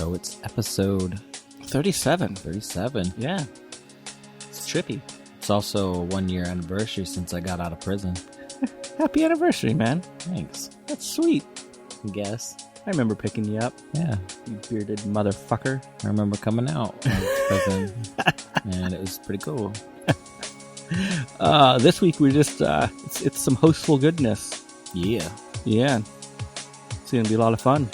show. It's episode 37. 37. Yeah. It's trippy. It's also a 1 year anniversary since I got out of prison. Happy anniversary, man. Thanks. That's sweet. I guess. I remember picking you up. Yeah. You bearded motherfucker. I remember coming out of prison. And it was pretty cool. This week we're just, it's some hostful goodness. Yeah. Yeah. It's going to be a lot of fun.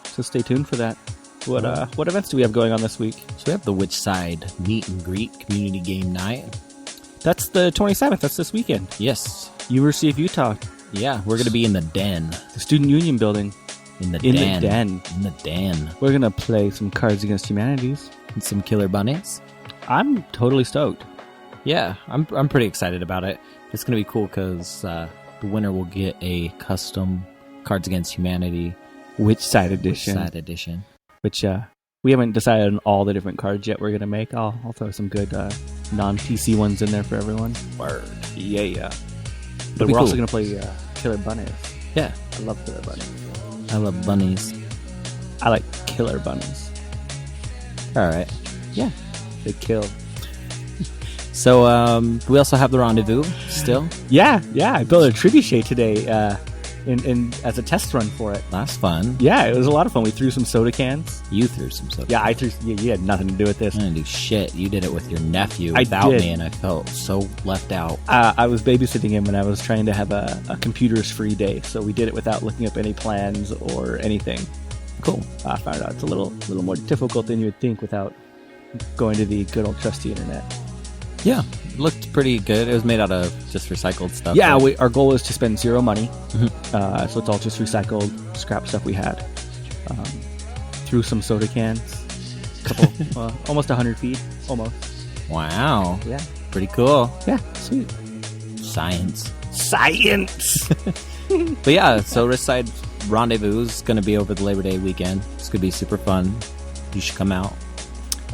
So stay tuned for that. What events do we have going on this week? So we have the Which Side Meet and Greet Community Game Night. That's the 27th. That's this weekend. Yes. University of Utah. Yeah, we're going to be in the den. The Student Union building. In the In den. the den. In the den. We're going to play some Cards Against Humanities. And some killer bunnies. I'm totally stoked. Yeah, I'm pretty excited about it. It's going to be cool because the winner will get a custom Cards Against Humanity Which Side edition? Which Side edition. Which we haven't decided on all the different cards yet we're going to make. I'll throw some good non-PC ones in there for everyone. Word. Yeah. But Be we're also cool. going to play Killer Bunnies. Yeah. I love Killer Bunnies. I love bunnies. I like Killer Bunnies. All right. Yeah. They kill. So we also have the rendezvous still. Yeah. I built a trebuchet today in as a test run for it. That's fun. Yeah, it was a lot of fun. We threw some soda cans. You threw some soda. Yeah, I threw. Yeah, you had nothing to do with this. I didn't do shit. You did it with your nephew I without did. me, and I felt so left out. I was babysitting him when I was trying to have a computers-free day, so we did it without looking up any plans or anything. Cool. I found out it's a little more difficult than you would think without going to the good old trusty internet. Yeah, it looked pretty good. It was made out of just recycled stuff. Yeah, but- our goal is to spend zero money, Mhm. so it's all just recycled scrap stuff we had. Threw some soda cans, couple, almost 100 feet, almost. Wow. Yeah, Pretty cool. yeah, sweet. Science. Science. But yeah, so Wrist Side Rendezvous is going to be over the Labor Day weekend. It's going to be super fun. You should come out.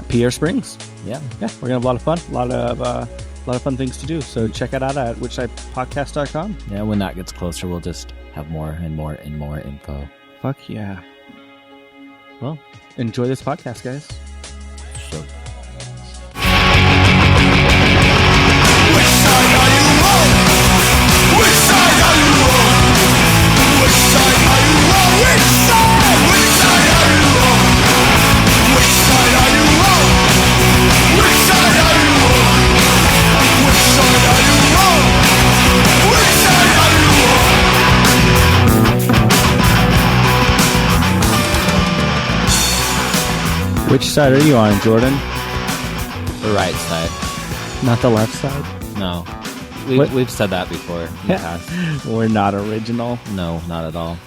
Pierre Springs. Yeah. Yeah, we're gonna have a lot of fun. A lot of fun things to do. So check it out at whichsidepodcast.com. Yeah, when that gets closer, we'll just have more and more and more info. Fuck yeah. Well, enjoy this podcast, guys. So, Which side are you on? Which side are you on? Which side are you on? Which side? Which side are you on? Which side are you on? Which side are you on? Which side are you on? Which side are you on? Which side are you on, Jordan? the right side. Not the left side? No. What? We've said that before in the past. We're not original. No, not at all.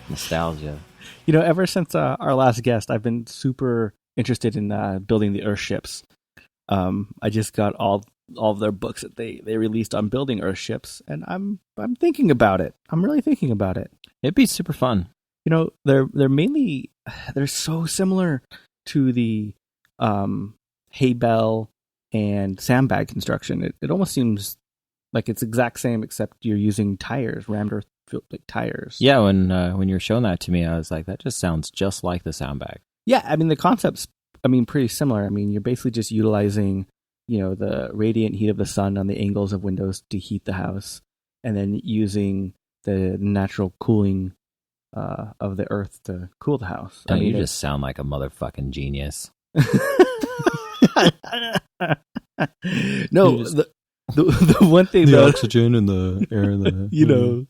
Nostalgia. You know, ever since our last guest, I've been super interested in building the earthships. I just got all of their books that they released on building earthships, and I'm thinking about it. I'm really thinking about it. It'd be super fun. You know, they're so similar to the hay bale and sandbag construction. It almost seems like it's exact same, except you're using tires, rammed earth tires. Yeah, when you were showing that to me, I was like, that just sounds just like the soundbag. Yeah, I mean the concept's pretty similar. I mean, you're basically just utilizing, the radiant heat of the sun on the angles of windows to heat the house, and then using the natural cooling of the earth to cool the house. Don't you just sound like a motherfucking genius? No, the one thing The though, oxygen and the air and the...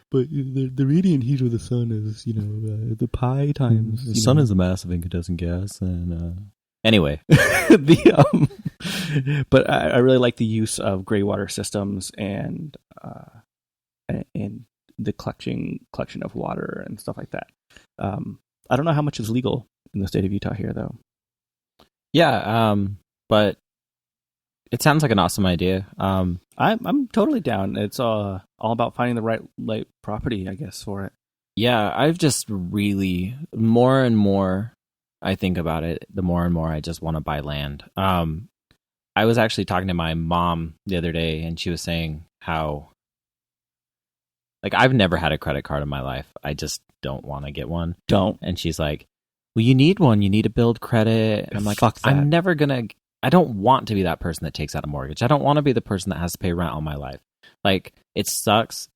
but the radiant heat of the sun is, the pi times. The sun is a massive incandescent gas, and anyway, but I really like the use of gray water systems and the collection of water and stuff like that. I don't know how much is legal in the state of Utah here, though. yeah, but it sounds like an awesome idea. I'm totally down. It's all about finding the right property, I guess, for it. Yeah, I've just really more and more I think about it, the more and more I just want to buy land. I was actually talking to my mom the other day, and she was saying how Like, I've never had a credit card in my life. I just don't want to get one. Don't. And she's like, well, you need one. You need to build credit. And I'm like, fuck that. I'm never going to, I don't want to be that person that takes out a mortgage. I don't want to be the person that has to pay rent all my life. Like, it sucks.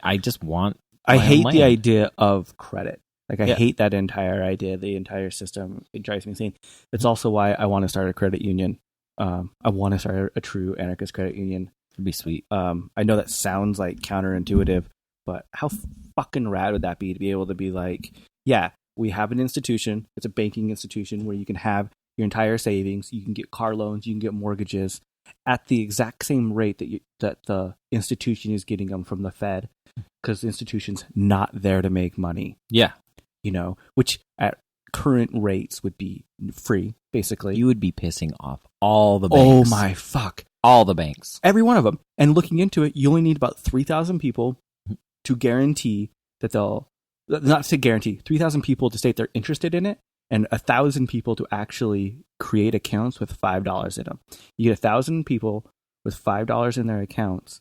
I just want I my own hate land. the idea of credit. Like, I Yeah. hate that entire idea, the entire system. It drives me insane. It's also why I want to start a credit union. I want to start a true anarchist credit union. It'd be sweet. I know that sounds like counterintuitive, but how fucking rad would that be to be able to be like, yeah, we have an institution. It's a banking institution where you can have your entire savings. You can get car loans. You can get mortgages at the exact same rate that the institution is getting them from the Fed, because the institution's not there to make money. Yeah. Which at current rates would be free, basically. You would be pissing off all the Oh banks. my fuck. All the banks. Every one of them. And looking into it, you only need about 3,000 people to guarantee that they'll, not to guarantee, 3,000 people to state they're interested in it, and 1,000 people to actually create accounts with $5 in them. You get 1,000 people with $5 in their accounts,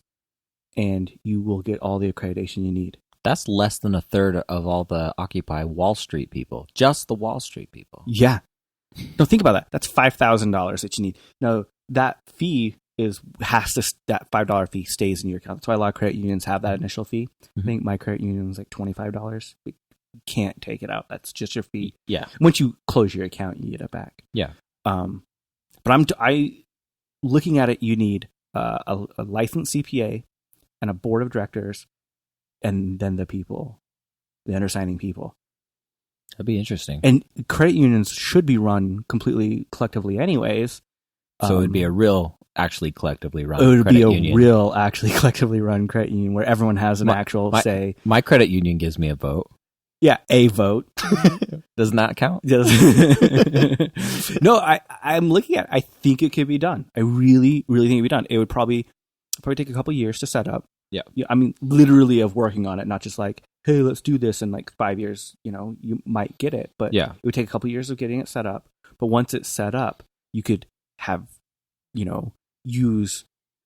and you will get all the accreditation you need. That's less than a third of all the Occupy Wall Street people. Just the Wall Street people. Yeah. No, think about that. That's $5,000 that you need. No, that fee that $5 fee stays in your account. That's why a lot of credit unions have that initial fee. I think my credit union was like $25. You can't take it out. That's just your fee. Yeah. Once you close your account, you get it back. Yeah. But looking at it, you need a licensed CPA and a board of directors, and then the undersigning people. That'd be interesting. And credit unions should be run completely collectively anyways. So it would be a real, actually collectively run It would credit be a union. real, actually collectively run credit union where everyone has an actual say. My credit union gives me a vote. Yeah, a vote. Doesn't that count? No, I'm looking at it. I think it could be done. I really, really think it could be done. It would probably take a couple years to set up. Yeah. I mean, literally of working on it, not just like, hey, let's do this in like 5 years. You might get it, but Yeah. it would take a couple years of getting it set up. But once it's set up, you could have,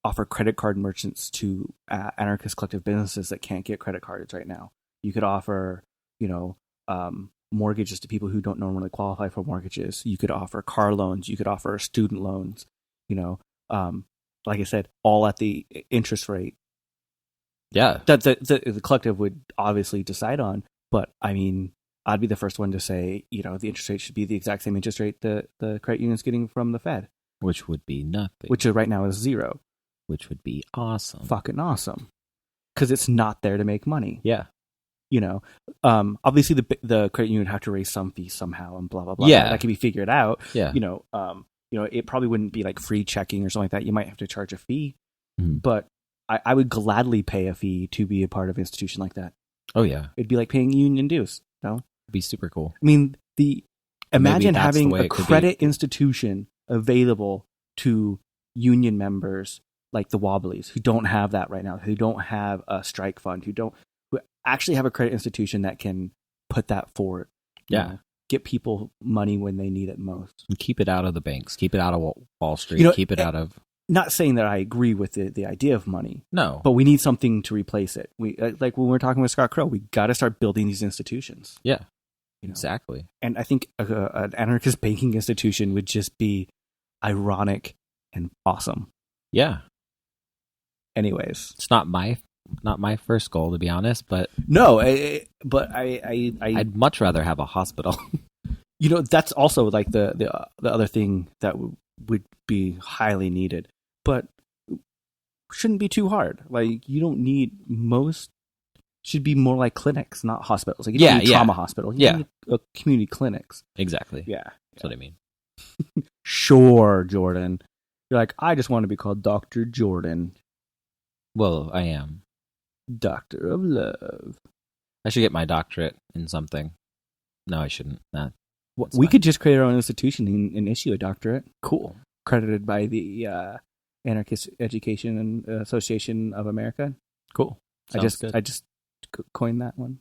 offer credit card merchants to anarchist collective businesses that can't get credit cards right now. You could offer, mortgages to people who don't normally qualify for mortgages. You could offer car loans. You could offer student loans. Like I said, all at the interest rate Yeah. that the collective would obviously decide on. But I mean, I'd be the first one to say, the interest rate should be the exact same interest rate that the credit union's getting from the Fed, Which would be nothing. which right now is zero. Which would be awesome. Fucking awesome, because it's not there to make money. Yeah. Obviously the credit union would have to raise some fees somehow, and blah blah blah. Yeah. That can be figured out. Yeah. It probably wouldn't be like free checking or something like that. You might have to charge a fee, Mhm. but I would gladly pay a fee to be a part of an institution like that. Oh, yeah. It'd be like paying union dues. No, It'd be super cool. I mean, imagine that's having the way a it could be. credit institution available to union members like the Wobblies, who don't have that right now, who don't have a strike fund, who actually have a credit institution that can put that forward. Yeah. Get people money when they need it most. And keep it out of the banks. Keep it out of Wall Street. Keep it out of... Not saying that I agree with the idea of money, No. but we need something to replace it. We like when we were talking with Scott Crow, we got to start building these institutions. Yeah. You know? Exactly. And I think an anarchist banking institution would just be ironic and awesome. Yeah. Anyways, It's not my first goal, to be honest, but no, but I'd much rather have a hospital. That's also like the other thing that would be highly needed, but shouldn't be too hard. Like, you don't need should be more like clinics, not hospitals. Like, you don't need trauma hospital. You need community clinics. Exactly. Yeah. That's what I mean. Sure, Jordan. You're like, I just want to be called Dr. Jordan, Well, I am. Doctor of Love. I should get my doctorate in something. No, I shouldn't. That's We fine. could just create our own institution and issue a doctorate. Cool. Credited by the Anarchist Education and Association of America. Cool. I Sounds just good. coined that one.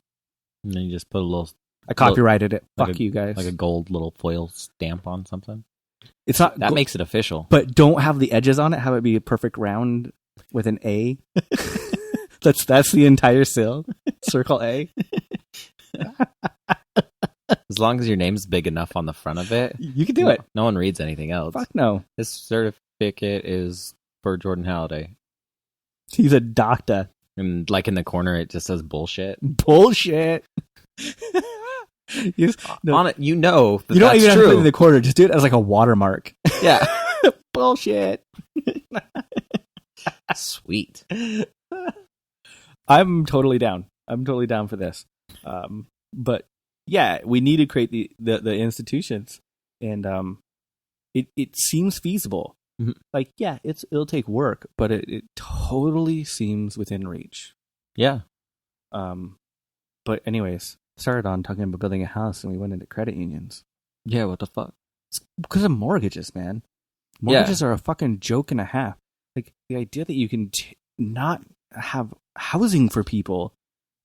And then you just put a little... I copyrighted it. like Fuck a- you guys. Like a gold little foil stamp on something. It's not That makes it official. but don't have the edges on it. Have it be a perfect round with an A. That's the entire seal. Circle A. As long as your name's big enough on the front of it, You can do it. No one reads anything else. Fuck no. This certificate is for Jordan Halliday. He's a doctor. And like in the corner, it just says bullshit. Bullshit. No. On it, you know that You don't that's even have to true. put it in the corner. Just do it as like a watermark. Yeah. Bullshit. Sweet. I'm totally down. I'm totally down for this. But yeah, we need to create the institutions, and it seems feasible. Mm-hmm. Like, yeah, it'll take work, but it totally seems within reach. Yeah. But anyways, started on talking about building a house, and we went into credit unions. Yeah, what the fuck? It's because of mortgages, man. Mortgages are a fucking joke and a half. Like, the idea that you can not have housing for people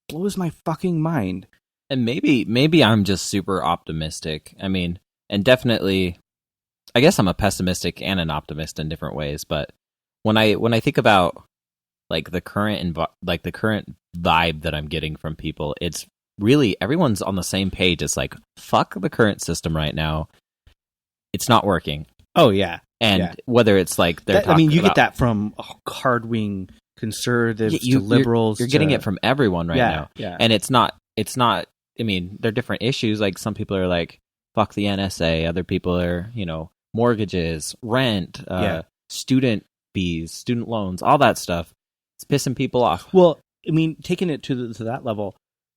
blows my fucking mind. And maybe I'm just super optimistic. I mean, and definitely, I guess I'm a pessimistic and an optimist in different ways. But when I think about like the current vibe that I'm getting from people, it's really everyone's on the same page. It's like, fuck the current system right now. It's not working. Oh yeah, and whether it's like they're I mean, you about, get that from hard-wing conservatives to liberals. You're getting it from everyone right now. Yeah, and it's not. I mean, they're different issues. Like some people are like, fuck the NSA. Other people are, mortgages, rent, student fees, student loans, all that stuff. It's pissing people off. Well, I mean, taking it to that level,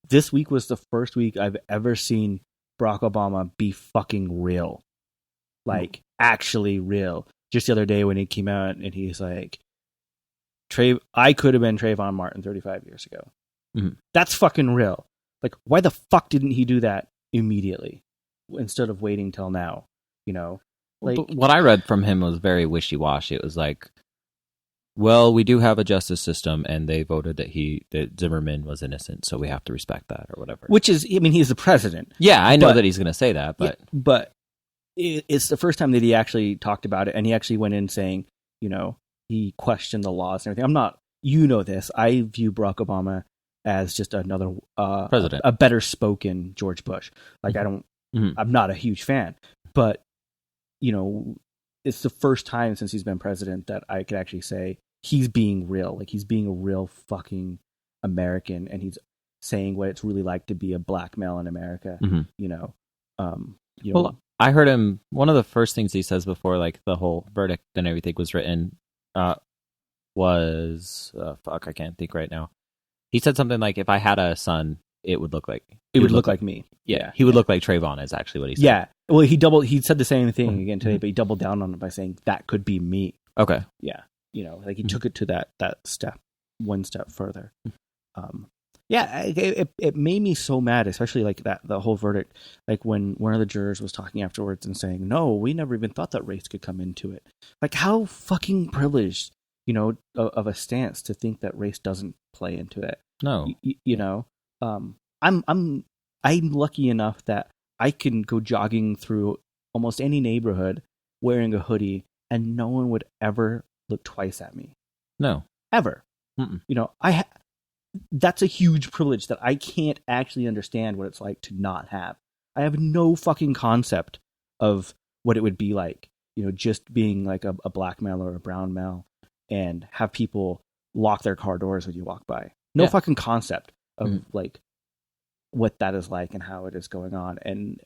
this week was the first week I've ever seen Barack Obama be fucking real. Like, actually real. Just the other day when he came out and he's like, I could have been Trayvon Martin 35 years ago. Mm-hmm. That's fucking real. Like, why the fuck didn't he do that immediately instead of waiting till now? Like, but what I read from him was very wishy-washy. It was like, well, we do have a justice system, and they voted that Zimmerman was innocent, so we have to respect that or whatever. Which is, I mean, he's the president. Yeah, I know that he's going to say that, but it's the first time that he actually talked about it, and he actually went in saying, he questioned the laws and everything. I'm not, this. I view Barack Obama as just another president, a better spoken George Bush. Like, I'm not a huge fan, but it's the first time since he's been president that I could actually say he's being real. Like, he's being a real fucking American, and he's saying what it's really like to be a black male in America. Well, I heard him. One of the first things he says before, like, the whole verdict and everything was written, was fuck. I can't think right now. He said something like, "If I had a son, it would look like me." Yeah, he would look like Trayvon. Is actually what he said. Yeah. Well, he said the same thing again today, but he doubled down on it by saying that could be me. Okay. Yeah. Like he took it to that step, one step further. It made me so mad, especially like the whole verdict. Like when one of the jurors was talking afterwards and saying, "No, we never even thought that race could come into it." Like, how fucking privileged, of a stance to think that race doesn't play into it. No. I'm lucky enough that I can go jogging through almost any neighborhood wearing a hoodie, and no one would ever look twice at me. No. Ever. Mm-mm. That's a huge privilege that I can't actually understand what it's like to not have. I have no fucking concept of what it would be like, just being like a black male or a brown male and have people lock their car doors when you walk by. No fucking concept of like what that is like and how it is going on. And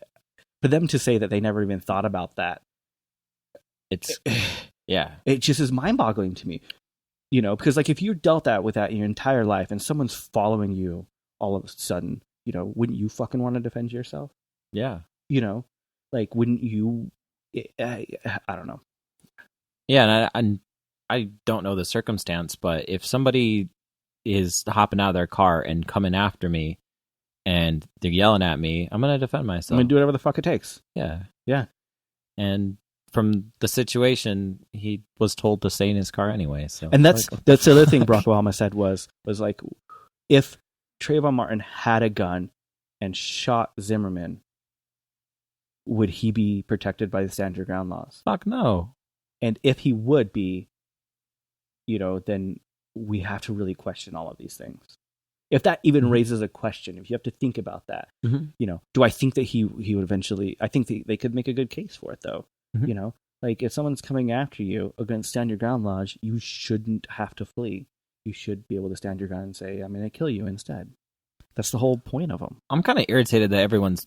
for them to say that they never even thought about that, it just is mind-boggling to me. Because like if you're dealt that with that your entire life and someone's following you all of a sudden, wouldn't you fucking want to defend yourself? Yeah. Like, wouldn't you? I don't know. Yeah, and I don't know the circumstance, but if somebody is hopping out of their car and coming after me and they're yelling at me, I'm going to defend myself. I'm going to do whatever the fuck it takes. Yeah. Yeah. And from the situation, he was told to stay in his car anyway. So, and that's the other thing Barack Obama said was like, if Trayvon Martin had a gun and shot Zimmerman, would he be protected by the stand your ground laws? Fuck no. And if he would be, then we have to really question all of these things. If that even raises a question, if you have to think about that, do I think that he would eventually? I think they could make a good case for it, though. Like if someone's coming after you against stand your ground laws, you shouldn't have to flee. You should be able to stand your ground and say, "I'm going to kill you instead." That's the whole point of them. I'm kind of irritated that everyone's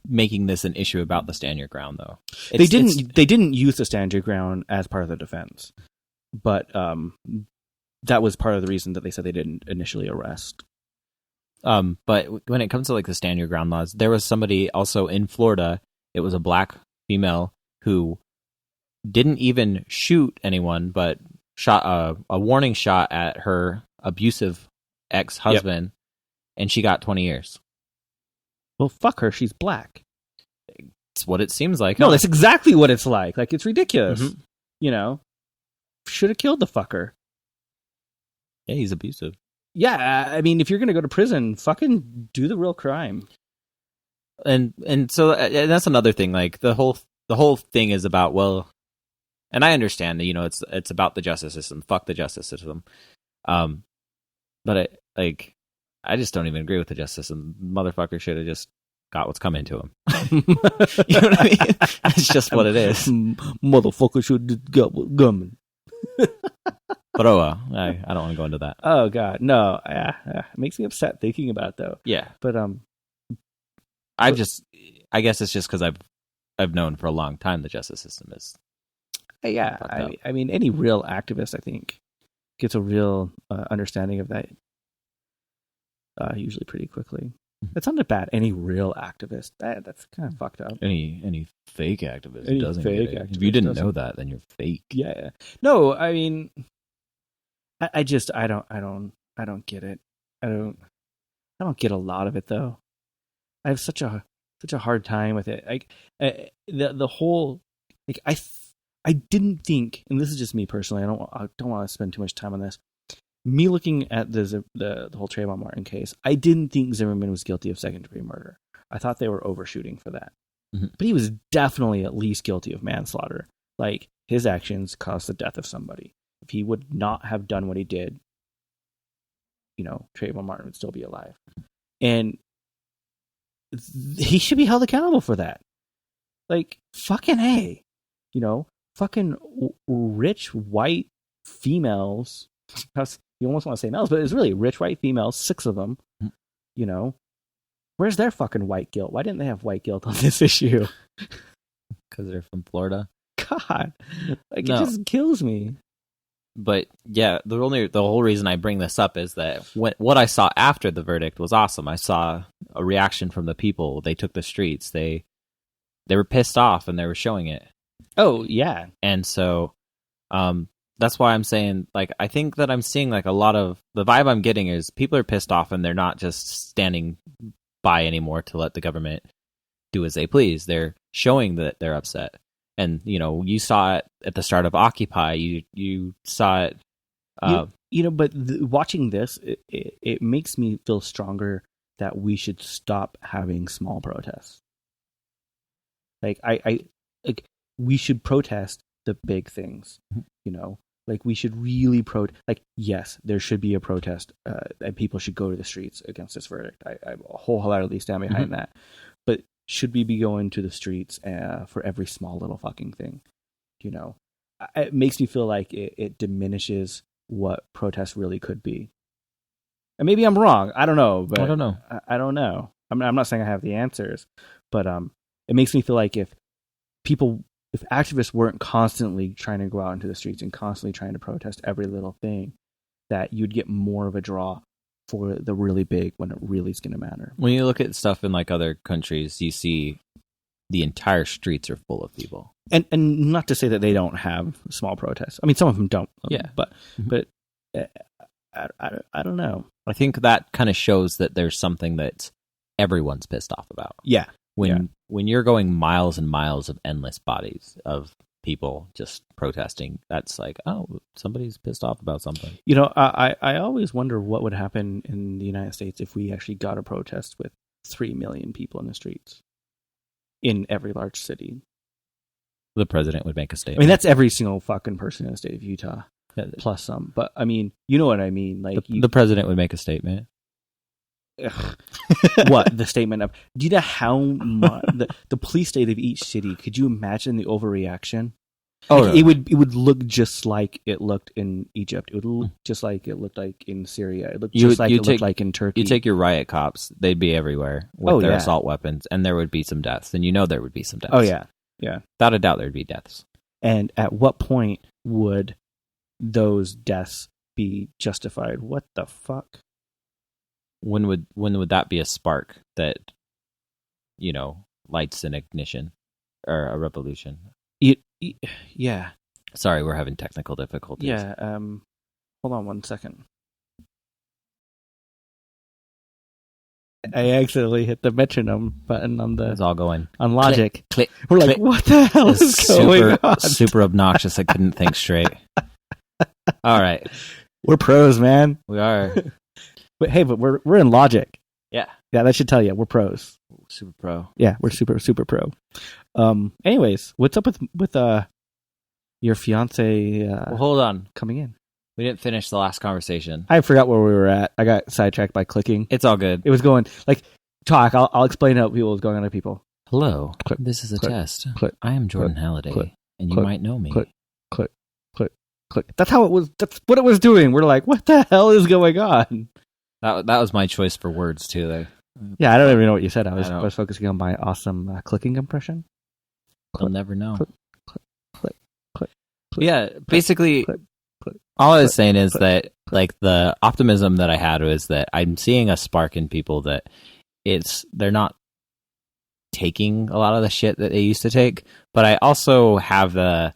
making this an issue about the stand your ground, though. They didn't use the stand your ground as part of the defense, but that was part of the reason that they said they didn't initially arrest. But when it comes to like the stand your ground laws, there was somebody also in Florida. It was a black female who didn't even shoot anyone, but shot a warning shot at her abusive ex-husband, and she got 20 years. Well, fuck her. She's black. It's what it seems like. No, that's exactly what it's like. Like, it's ridiculous. Should have killed the fucker. Yeah, he's abusive. Yeah, I mean, if you're going to go to prison, fucking do the real crime. And so that's another thing. Like the whole thing is about, well, and I understand that, it's about the justice system. Fuck the justice system. But I just don't even agree with the justice system. Motherfucker should have just got what's coming to him. You know what I mean? It's just what it is. Motherfucker should have got what's coming. But I don't want to go into that. Oh God, no. It makes me upset thinking about it, though. Yeah, but I guess it's just because I've known for a long time the justice system is. Yeah, I mean, any real activist, I think, gets a real understanding of that usually pretty quickly. That's not bad. Any real activist, that's kind of fucked up. Any fake activist any doesn't fake get it. activist If you didn't doesn't. know that, then you're fake. Yeah. No, I mean, I don't get it. I don't get a lot of it, though. I have such a hard time with it. Like the whole, like I didn't think, and this is just me personally. I don't want to spend too much time on this. Me looking at the whole Trayvon Martin case, I didn't think Zimmerman was guilty of second-degree murder. I thought they were overshooting for that. But he was definitely at least guilty of manslaughter. Like, his actions caused the death of somebody. If he would not have done what he did, Trayvon Martin would still be alive. And he should be held accountable for that. Like, fucking A. Fucking rich white females. You almost want to say males, but it's really rich white females, 6 of them. Where's their fucking white guilt? Why didn't they have white guilt on this issue? Because they're from Florida. God, it just kills me. But yeah, the whole reason I bring this up is that what I saw after the verdict was awesome. I saw a reaction from the people. They took the streets. They were pissed off, and they were showing it. Oh yeah, and so that's why I'm saying, like, I think that I'm seeing like a lot of the vibe I'm getting is people are pissed off, and they're not just standing by anymore to let the government do as they please. They're showing that they're upset. And, you saw it at the start of Occupy. You saw it. But watching this, it makes me feel stronger that we should stop having small protests. Like, we should protest the big things, Like, we should really like, yes, there should be a protest, and people should go to the streets against this verdict. I wholeheartedly stand behind that. But should we be going to the streets for every small little fucking thing? It makes me feel like it diminishes what protests really could be. And maybe I'm wrong. I don't know. But I don't know. I don't know. I'm not saying I have the answers, but it makes me feel like if activists weren't constantly trying to go out into the streets and constantly trying to protest every little thing, that you'd get more of a draw for the really big when it really is going to matter. When you look at stuff in like other countries, you see the entire streets are full of people. And not to say that they don't have small protests. I mean, some of them don't. Yeah. But I don't know. I think that kind of shows that there's something that everyone's pissed off about. Yeah. When you're going miles and miles of endless bodies of people just protesting, that's like, oh, somebody's pissed off about something. I always wonder what would happen in the United States if we actually got a protest with 3 million people in the streets in every large city. The president would make a statement. I mean, that's every single fucking person in the state of Utah. plus some. But I mean, you know what I mean. Like the president would make a statement. What the statement of? Do you know how much the police state of each city? Could you imagine the overreaction? Oh, Like, it would look just like it looked in Egypt. It would look just like it looked like in Syria. It looked just like it looked like in Turkey. You take your riot cops; they'd be everywhere with their assault weapons, and there would be some deaths. And there would be some deaths. Oh yeah, yeah. Without a doubt, there'd be deaths. And at what point would those deaths be justified? What the fuck? When would that be a spark that lights an ignition or a revolution? Yeah. Sorry, we're having technical difficulties. Yeah. Hold on 1 second. I accidentally hit the metronome button on It's all going on Logic. Click. We're like, click. what the hell is going on? Super obnoxious. I couldn't think straight. All right, We're pros, man. we are. But hey, we're in Logic. Yeah, That should tell you we're pros. super pro. Yeah, we're super pro. Anyways, what's up with your fiance Well, hold on. coming in? We didn't finish the last conversation. I forgot where we were at. I got sidetracked by clicking. It's all good. It was going like talk. I'll explain how people was going on to people. Hello. Click, This is a click, test. click, I am Jordan click, Halliday, click, and you click, might know me. click. That's how it was. That's what it was doing. We're like, what the hell is going on? That was my choice for words too. Though. Yeah, I don't even know what you said. I was I know. focusing on my awesome clicking impression. You'll never know. Click. Yeah, basically, click, all I was saying is click, that, like, the optimism that I had was that I'm seeing a spark in people that they're not taking a lot of the shit that they used to take, but I also have the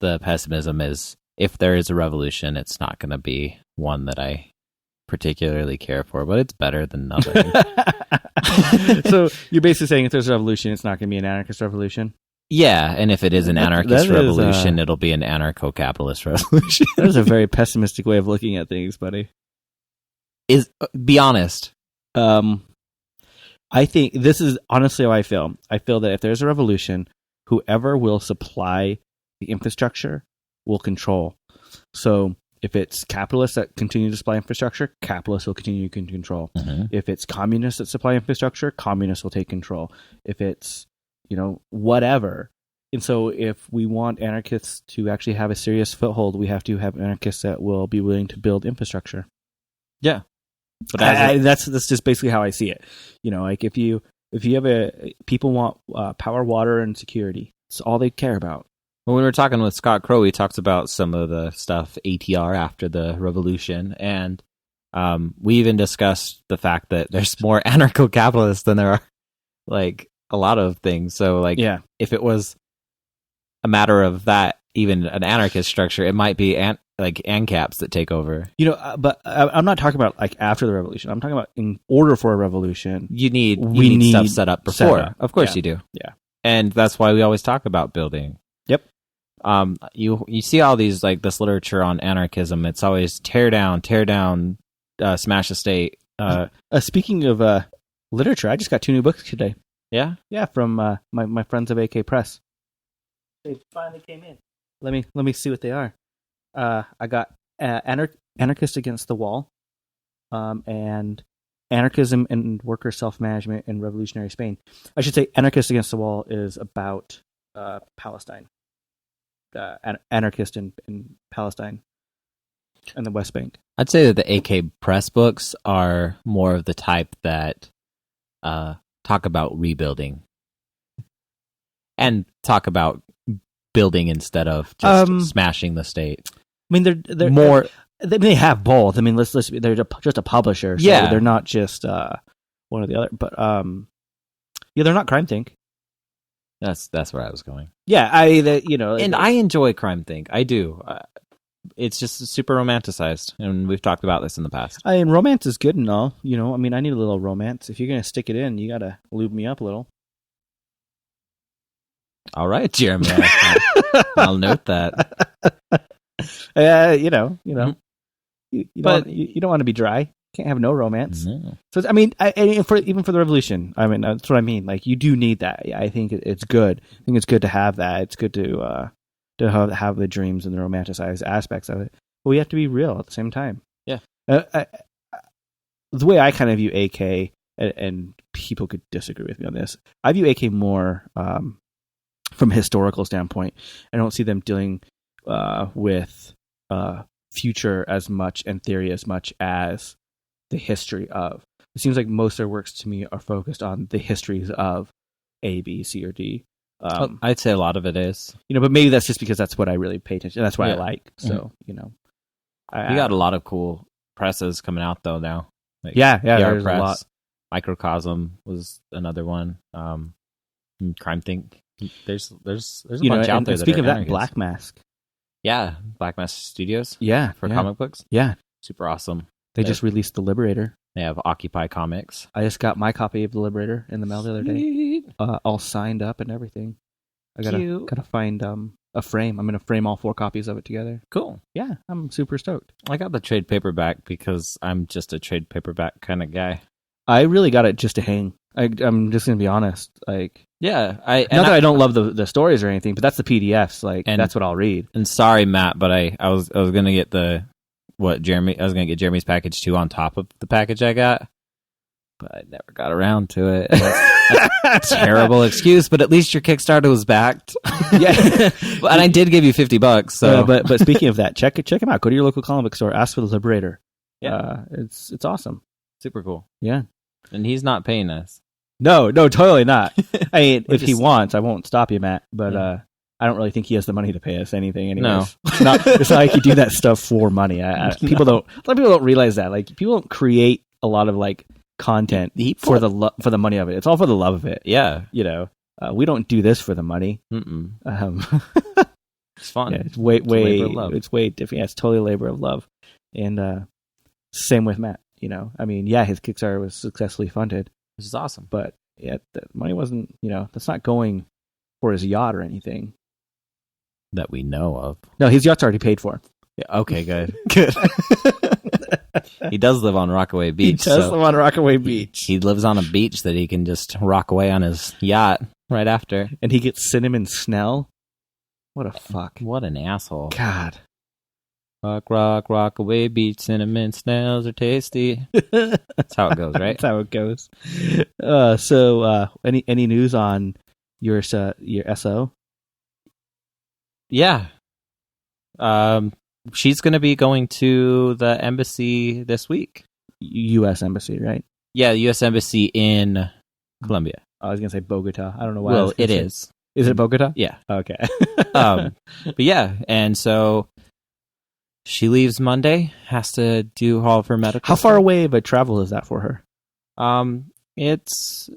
pessimism is if there is a revolution, it's not going to be one that I particularly care for, but it's better than nothing. So you're basically saying if there's a revolution, it's not going to be an anarchist revolution? Yeah, and if it is an anarchist revolution, it'll be an anarcho-capitalist revolution. That is a very pessimistic way of looking at things, buddy. Be honest. I think this is honestly how I feel. I feel that if there's a revolution, whoever will supply the infrastructure will control. So if it's capitalists that continue to supply infrastructure, capitalists will continue to control. Mm-hmm. If it's communists that supply infrastructure, communists will take control. If it's, whatever. And so if we want anarchists to actually have a serious foothold, we have to have anarchists that will be willing to build infrastructure. Yeah. But that's just basically how I see it. Like if you have people want power, water, and security. It's all they care about. When we were talking with Scott Crow, he talks about some of the stuff ATR after the revolution, and we even discussed the fact that there's more anarcho-capitalists than there are, like, a lot of things. So, like, if it was a matter of that, even an anarchist structure, it might be ANCAPs that take over. But I'm not talking about like after the revolution. I'm talking about in order for a revolution, you need stuff set up before. Of course you do. Yeah, and that's why we always talk about building. Yep. You see all these, like, this literature on anarchism. It's always tear down, smash the state. Speaking of literature, I just got 2 new books today. Yeah, from my friends of AK Press. They finally came in. Let me see what they are. I got Anarchist Against the Wall, and Anarchism and Worker Self-Management in Revolutionary Spain. I should say Anarchist Against the Wall is about Palestine. Anarchist in Palestine and the West Bank. I'd say that the AK Press books are more of the type that talk about rebuilding and talk about building instead of just smashing the state. I mean, they're more. They have both. I mean, let's they're just a publisher. So they're not just one or the other. But they're not Crime Think. That's where I was going. Yeah, and I enjoy Crime Think. I do. It's just super romanticized, and we've talked about this in the past. Romance is good and all. I mean, I need a little romance. If you're gonna stick it in, you gotta lube me up a little. All right, Jeremy. I'll note that. Mm-hmm. You don't want to be dry. Can't have no romance. No. So I mean, even for the revolution, I mean that's what I mean. Like you do need that. I think it's good. I think it's good to have that. It's good to to have the dreams and the romanticized aspects of it. But we have to be real at the same time. Yeah. The way I kind of view AK, and people could disagree with me on this, I view AK more from a historical standpoint. I don't see them dealing with future as much and theory as much as the history of. It seems like most of their works to me are focused on the histories of A, B, C, or D. I'd say a lot of it is. But maybe that's just because that's what I really pay attention. That's what I like. So, you got a lot of cool presses coming out though now. Like yeah, PR there's Press, a lot. Microcosm was another one. Crime Think. There's a bunch out there. Speaking of that, anarchists. Black Mask. Yeah, Black Mask Studios. Yeah, for comic books. Yeah, super awesome. They just released The Liberator. They have Occupy Comics. I just got my copy of The Liberator in the mail the other day, all signed up and everything. I gotta find a frame. I'm gonna frame all 4 copies of it together. Cool. Yeah, I'm super stoked. I got the trade paperback because I'm just a trade paperback kind of guy. I really got it just to hang. I'm just gonna be honest. Like, yeah, not that I don't love the stories or anything, but that's the PDFs. Like, and that's what I'll read. And sorry, Matt, but I was gonna get Jeremy's package too on top of the package I got, but I never got around to it. That's a terrible excuse, but at least your Kickstarter was backed. Yeah, and I did give you $50. So, but speaking of that, check him out. Go to your local comic book store. Ask for The Liberator. Yeah, it's awesome. Super cool. Yeah, and he's not paying us. No, totally not. I mean, if he wants, I won't stop you, Matt. But I don't really think he has the money to pay us anything. Anyways. No, it's not like you do that stuff for money. A lot of people don't realize that. Like, people don't create a lot of like content for the money of it. It's all for the love of it. Yeah, we don't do this for the money. It's fun. Yeah, it's way different. Yeah, it's totally a labor of love. And same with Matt. I mean, yeah, his Kickstarter was successfully funded, which is awesome. But yeah, the money wasn't. That's not going for his yacht or anything that we know of. No, his yacht's already paid for. Yeah. Okay. Good. Good. He does live on Rockaway Beach. He does live on Rockaway Beach. He lives on a beach that he can just rock away on his yacht right after. And he gets cinnamon Snell. What a fuck. What an asshole. God. Rockaway Beach, cinnamon snails are tasty. That's how it goes, right? That's how it goes. So, any news on your SO? Yeah. She's going to be going to the embassy this week. U.S. Embassy, right? Yeah, the U.S. Embassy in Colombia. I was going to say Bogota. I don't know why. Well, it is. Is it Bogota? Yeah. Okay. But yeah, and so she leaves Monday, has to do all of her medical How far away of a travel is that for her? It's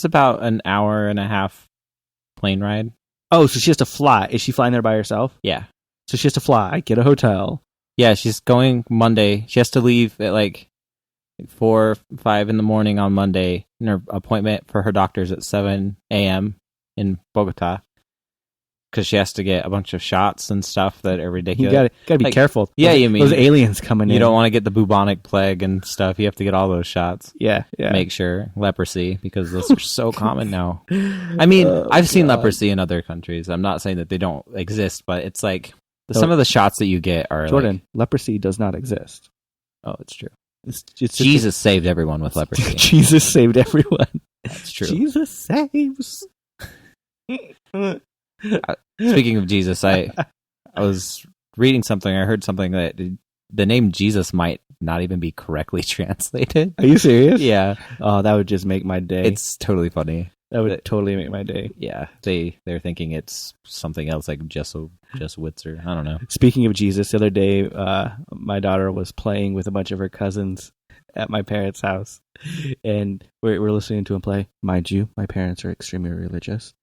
about an hour and a half plane ride. Oh, so she has to fly. Is she flying there by herself? Yeah. So she has to fly, get a hotel. Yeah, she's going Monday. She has to leave at like 4 or 5 in the morning on Monday. And her appointment for her doctor's at 7 a.m. in Bogota. Because she has to get a bunch of shots and stuff that are ridiculous. You gotta be careful. Yeah, those aliens coming in. You don't want to get the bubonic plague and stuff. You have to get all those shots. Yeah. Make sure. Leprosy, because those are so common now. I mean, I've seen leprosy in other countries. I'm not saying that they don't exist, but it's like some of the shots that you get are Jordan, leprosy does not exist. Oh, it's true. It's Jesus saved everyone with leprosy. Jesus saved everyone. That's true. Jesus saves. Speaking of Jesus, I was reading something. I heard something that the name Jesus might not even be correctly translated. Are you serious? Yeah. Oh, that would just make my day. It's totally funny. That would totally make my day. Yeah, they're thinking it's something else like Jesuits. I don't know. Speaking of Jesus, the other day, my daughter was playing with a bunch of her cousins at my parents' house, and we're listening to him play. Mind you, my parents are extremely religious,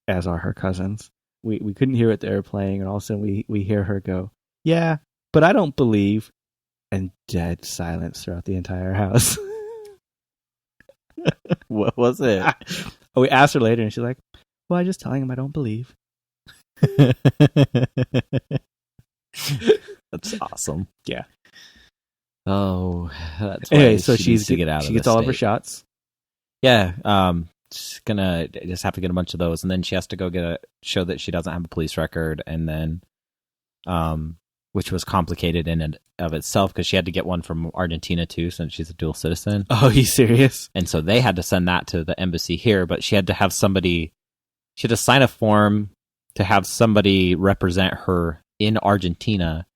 as are her cousins. We couldn't hear what they were playing, and all of a sudden we hear her go, "Yeah, but I don't believe," and dead silence throughout the entire house. What was it? We asked her later, and she's like, "Well, I'm just telling him I don't believe." That's awesome. Yeah. Oh, that's why anyway. So she needs to get out. She gets all of her shots. Yeah. she's gonna just have to get a bunch of those, and then she has to go show that she doesn't have a police record, and then, which was complicated in and of itself because she had to get one from Argentina too, since she's a dual citizen. Oh, you serious? And so they had to send that to the embassy here, but she had to have somebody. She had to sign a form to have somebody represent her in Argentina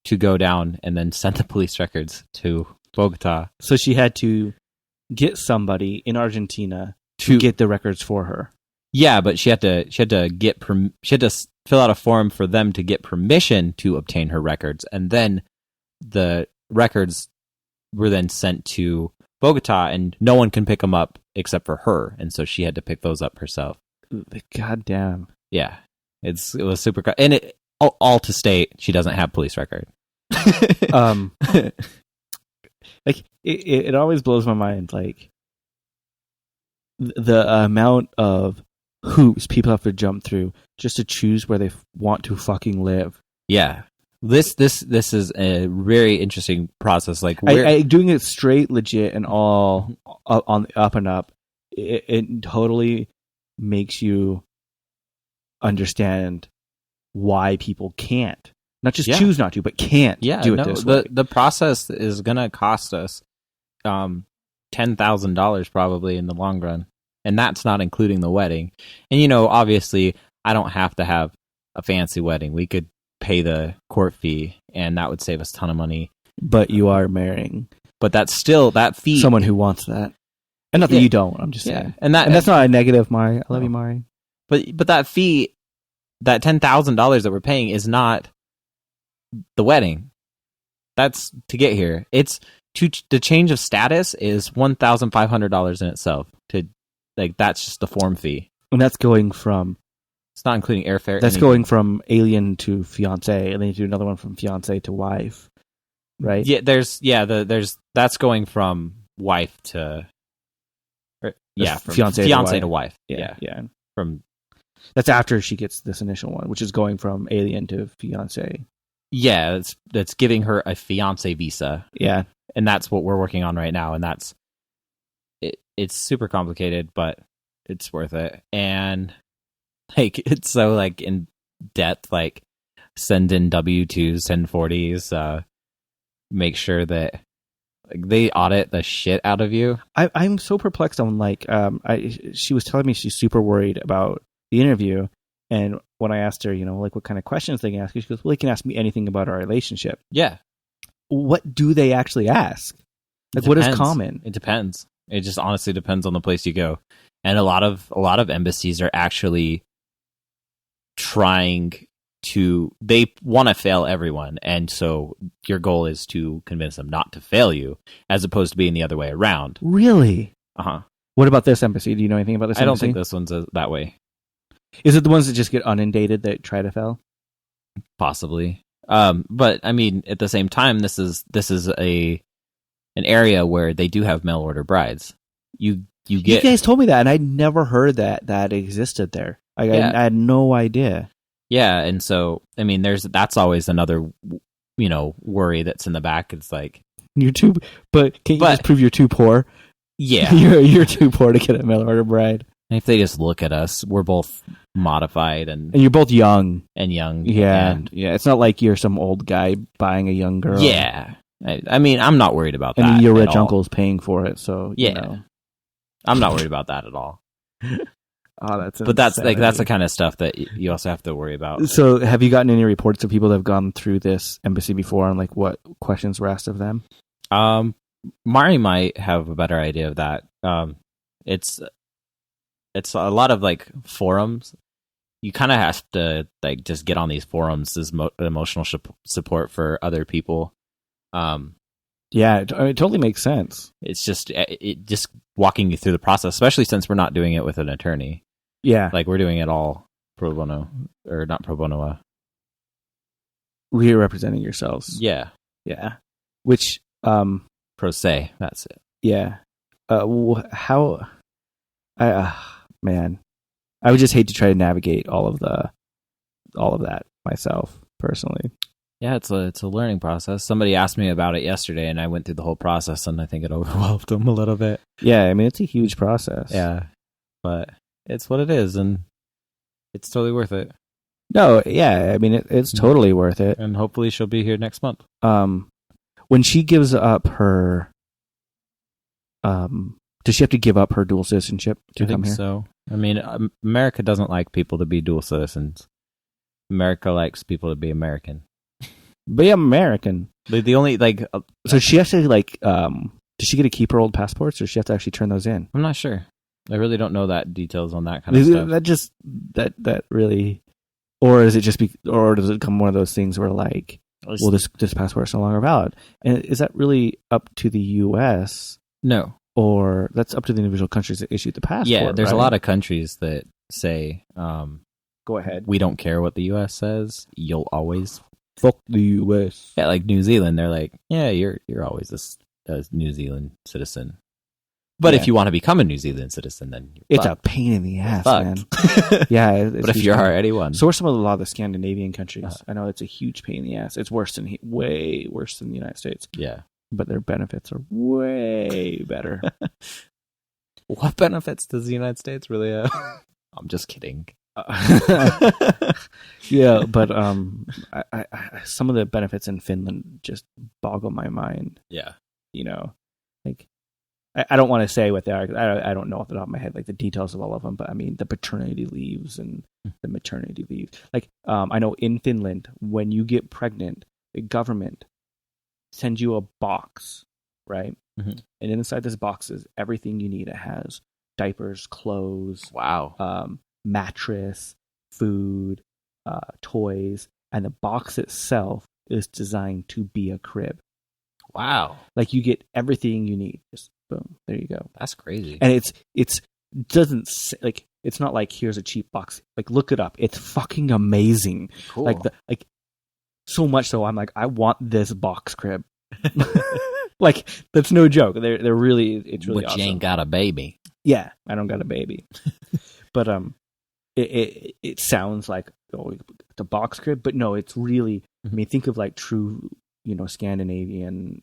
to go down and then send the police records to Bogota. So she had to get somebody in Argentina to get the records for her. Yeah, but she had to fill out a form for them to get permission to obtain her records, and then the records were then sent to Bogota, and no one can pick them up except for her, and so she had to pick those up herself. God damn. Yeah, it was super, and it all to state she doesn't have police record. Like it always blows my mind, like the amount of hoops people have to jump through just to choose where they want to fucking live. Yeah, this is a very interesting process. Like doing it straight, legit, and all on the up and up. It totally makes you understand why people can't. Not just choose not to, but can't do it this way. The process is going to cost us $10,000 probably in the long run. And that's not including the wedding. And, obviously, I don't have to have a fancy wedding. We could pay the court fee, and that would save us a ton of money. But you are marrying. But that's still, that fee... someone who wants that. And not that you don't, I'm just saying. And that's not a negative, Mari. I love you, Mari. But that fee, that $10,000 that we're paying is not the wedding. That's to get here. It's the change of status is $1,500 in itself. That's just the form fee, and that's going from. It's not including airfare. That's going from alien to fiance, and then you do another one from fiance to wife, right? Yeah, that's going from wife to. From fiance to wife. Yeah. That's after she gets this initial one, which is going from alien to fiance. Yeah, that's giving her a fiance visa. Yeah, and that's what we're working on right now, and that's it. It's super complicated, but it's worth it. And it's so in depth. Send in W-2s, 1040s. Make sure that they audit the shit out of you. I'm so perplexed on she was telling me she's super worried about the interview. And when I asked her, what kind of questions they can ask you, she goes, well, they can ask me anything about our relationship. Yeah. What do they actually ask? What is common? It depends. It just honestly depends on the place you go. And a lot of embassies are actually trying to, they want to fail everyone. And so your goal is to convince them not to fail you, as opposed to being the other way around. Really? Uh-huh. What about this embassy? Do you know anything about this embassy? I don't think this one's that way. Is it the ones that just get inundated that try to fail? Possibly. But I mean, at the same time, this is an area where they do have mail order brides. You guys told me that, and I'd never heard that existed there. I had no idea. Yeah, and so I mean, that's always another worry that's in the back. It's you're too, but can't you just prove you're too poor? Yeah, you're too poor to get a mail order bride. And if they just look at us, we're both modified and you're both young. Yeah. It's not like you're some old guy buying a young girl. Yeah. I mean, I'm not worried about that. And your rich uncle's paying for it, so I'm not worried about that at all. Oh, that's but that's the kind of stuff that you also have to worry about. So, have you gotten any reports of people that have gone through this embassy before and what questions were asked of them? Mari might have a better idea of that. It's a lot of forums. You kind of have to just get on these forums as emotional support for other people. Yeah, it totally makes sense. It's just walking you through the process, especially since we're not doing it with an attorney. Yeah, we're doing it all pro bono, or not pro bono. We're representing yourselves. Yeah. Which pro se. That's it. Yeah. How? Man, I would just hate to try to navigate all of that myself personally. Yeah, it's a learning process. Somebody asked me about it yesterday, and I went through the whole process, and I think it overwhelmed them a little bit. Yeah, I mean, it's a huge process. Yeah, but it's what it is, and it's totally worth it. No, yeah, I mean it's totally worth it. And hopefully she'll be here next month. When she gives up her, does she have to give up her dual citizenship to come here? So. I mean, America doesn't like people to be dual citizens. America likes people to be American. Be American. The only so she has to does she get to keep her old passports, or does she have to actually turn those in? I'm not sure. I really don't know that details on that kind of stuff. That really, or is it just or does it become one of those things where like, well, this passport is no longer valid, and is that really up to the U.S.? No. Or that's up to the individual countries that issued the passport. Yeah, there's right? a lot of countries that say, go ahead. We don't care what the U.S. says. You'll always fuck the U.S. Yeah, like New Zealand, they're like, yeah, you're always a New Zealand citizen. But if you want to become a New Zealand citizen, then it's a pain in the ass, man. Yeah, but if you're already one, so are some of a lot of the Scandinavian countries. I know it's a huge pain in the ass. It's way worse than the United States. Yeah. But their benefits are way better. What benefits does the United States really have? I'm just kidding. Yeah, but I some of the benefits in Finland just boggle my mind. Yeah. You know, like I don't want to say what they are. I don't know off the top of my head like the details of all of them. But I mean the paternity leaves and the maternity leave. Like I know in Finland when you get pregnant, the government sends you a box, right? Mm-hmm. And inside this box is everything you need. It has diapers, clothes, mattress, food, toys, and the box itself is designed to be a crib. Wow! Like you get everything you need. Just boom, there you go. That's crazy. And it's doesn't like it's not like here's a cheap box. Like look it up. It's fucking amazing. Cool. Like so much so I'm like I want this box crib. Like that's no joke. They're really it's really but awesome. You ain't got a baby. Yeah, I don't got a baby. But it sounds like the box crib, but no, it's really. I mean, think of like true, Scandinavian,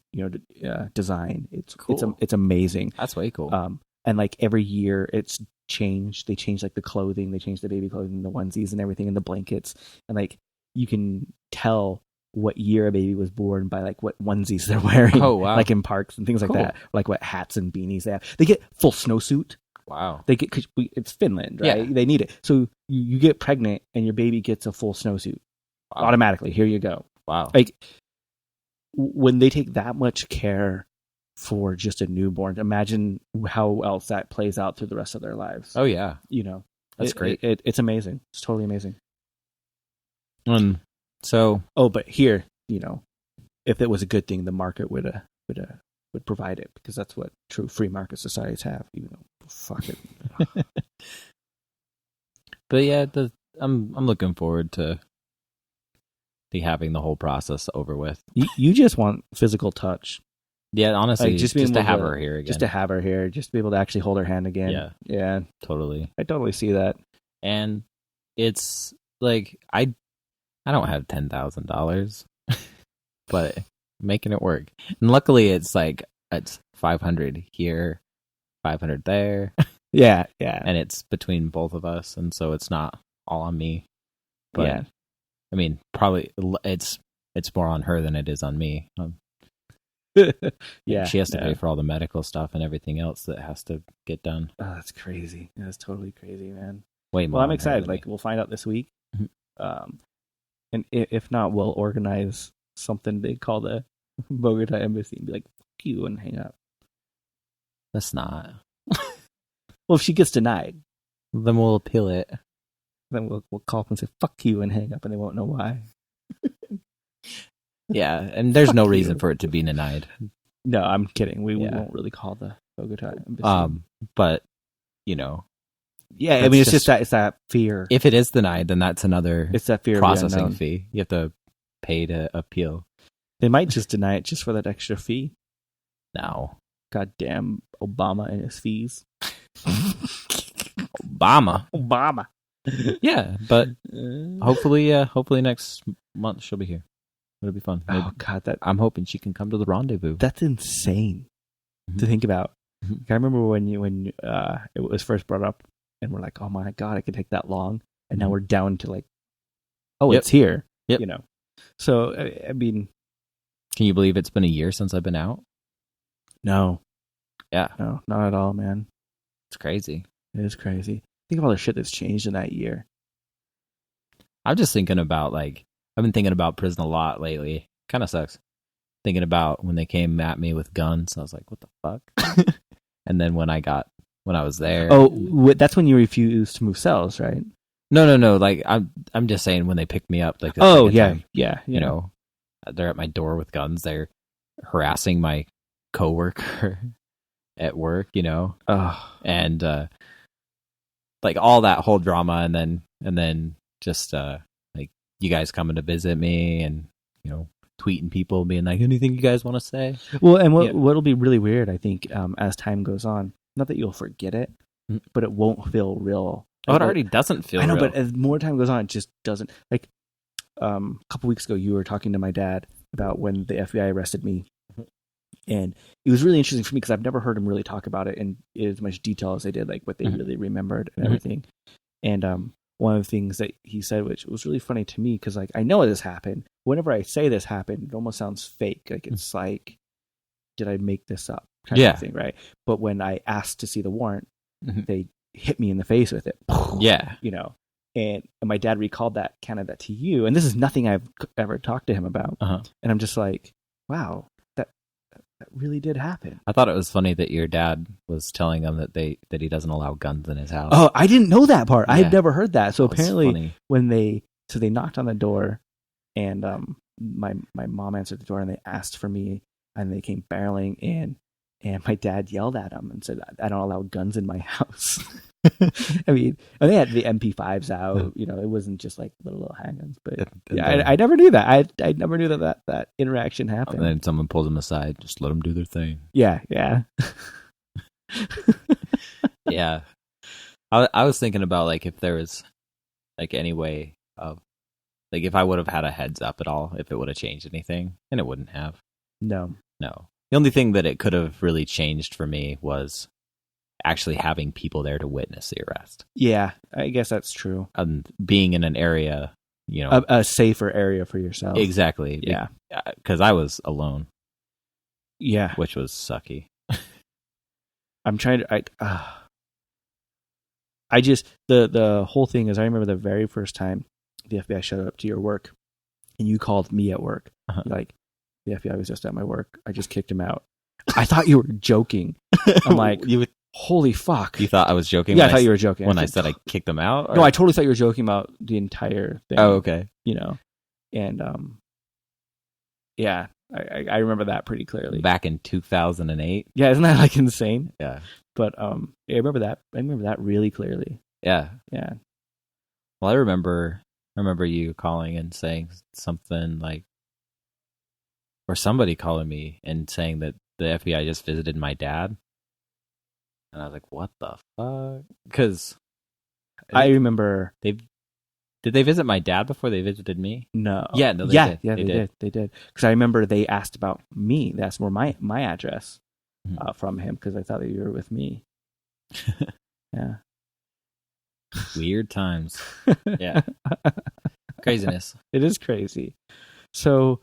design. It's cool. It's amazing. That's way cool. And like every year, it's changed. They change like the clothing. They change the baby clothing, the onesies, and everything, and the blankets. And like you can tell what year a baby was born by like what onesies they're wearing. Oh wow! Like in parks and things like that. Like what hats and beanies they have. They get full snowsuit. Wow. They get, 'cause it's Finland, right? Yeah. They need it. So you get pregnant and your baby gets a full snowsuit automatically. Here you go. Wow. Like when they take that much care for just a newborn, imagine how else that plays out through the rest of their lives. Oh yeah. That's great. It's amazing. It's totally amazing. But here, if it was a good thing, the market would provide it because that's what true free market societies have. Even though, fuck it. But yeah, I'm looking forward to having the whole process over with. You just want physical touch. Yeah, honestly, like just to have her here again. Just to have her here, just to be able to actually hold her hand again. Yeah, totally. I totally see that. And it's like I don't have $10,000, but making it work. And luckily, it's 500 here, 500 there. Yeah. And it's between both of us, and so it's not all on me. But yeah. I mean, probably it's more on her than it is on me. Yeah, she has to pay for all the medical stuff and everything else that has to get done. Oh, that's crazy. That's totally crazy, man. Way more. Well, I'm excited. Like, we'll find out this week. Mm-hmm. And if not, we'll organize something they call the Bogota embassy and be like, "Fuck you," and hang up. That's not. Well, if she gets denied, then we'll appeal it. Then we'll call up and say "fuck you" and hang up, and they won't know why. Yeah, and there's no reason for it to be denied. No, I'm kidding. We won't really call the Bogota embassy. But yeah, I mean, it's that fear. If it is denied, then that's another. It's that fear processing of fee. You have to pay to appeal. They might just deny it just for that extra fee. No, goddamn Obama and his fees. Obama. Yeah, but hopefully next month she'll be here. It'll be fun. Oh God, I'm hoping she can come to the rendezvous. That's insane to think about. I remember when it was first brought up and we're like, oh my god, it could take that long, and now we're down to like, Yep. it's here. Yep. You know. So I mean, Can you believe it's been a year since I've been out? no, Yeah, no, not at all, man. it's crazy. It is crazy. Think of all the shit that's changed in that year. I'm just thinking about I've been thinking about prison a lot lately. Kind of sucks. Thinking about when they came at me with guns, I was like, "What the fuck?" And then when I was there. Oh, that's when you refused to move cells, right? No. Like I'm just saying when they picked me up. Like the Oh second yeah, time, yeah. you know, they're at my door with guns. They're harassing my coworker at work. You know, and like all that whole drama, and then just like you guys coming to visit me, and you know, tweeting people being like, anything you guys want to say. Well, and what'll be really weird, I think, as time goes on, not that you'll forget it, but it won't feel real. Oh, it already doesn't feel real. I know, but as more time goes on, it just doesn't. Like, a couple weeks ago, you were talking to my dad about when the FBI arrested me, and it was really interesting for me because I've never heard him really talk about it in as much detail as they did, like what they really remembered and everything. And one of the things that he said, which was really funny to me, because like I know this happened. Whenever I say this happened, it almost sounds fake. Like it's like, did I make this up? Kind of thing, right? But when I asked to see the warrant, they hit me in the face with it. Yeah, you know. And my dad recalled that to you, and this is nothing I've ever talked to him about. And I'm just like, wow, that really did happen. I thought it was funny that your dad was telling them that he doesn't allow guns in his house. Oh, I didn't know that part. Yeah. I had never heard that. So That was apparently, funny. when they knocked on the door, and my mom answered the door, and they asked for me, and they came barreling in, and my dad yelled at them and said, "I don't allow guns in my house." I mean, and they had the MP5s out. You know, it wasn't just like little handguns. But yeah, I never knew that. I never knew that interaction happened. And then someone pulls them aside, just let them do their thing. Yeah. Yeah. I was thinking about like if there was like any way of like if I would have had a heads up at all, if it would have changed anything, and it wouldn't have. No. The only thing that it could have really changed for me was actually having people there to witness the arrest. Yeah, I guess that's true. Being in an area, you know, a safer area for yourself. Exactly. Yeah, because I was alone. Yeah, which was sucky. I'm trying to. I just the whole thing is. I remember the very first time the FBI showed up to your work, and you called me at work. Like, the FBI was just at my work. I just kicked him out. I thought you were joking. I'm like, holy fuck. You thought I was joking? Yeah, I thought you were joking. When I said I kicked him out? Or? No, I totally thought you were joking about the entire thing. Oh, okay. You know, and yeah, I remember that pretty clearly. Back in 2008. Yeah, isn't that like insane? Yeah. But yeah, I remember that. I remember that really clearly. Yeah. Yeah. Well, I remember you calling and saying something like, or somebody calling me and saying that the FBI just visited my dad. And I was like, what the fuck? Because I remember did they visit my dad before they visited me? No. Yeah, no, they did. Yeah, they did. Because I remember they asked about me. They asked for my address from him because I thought that you were with me. Yeah. Weird times. Yeah. Craziness. It is crazy. So,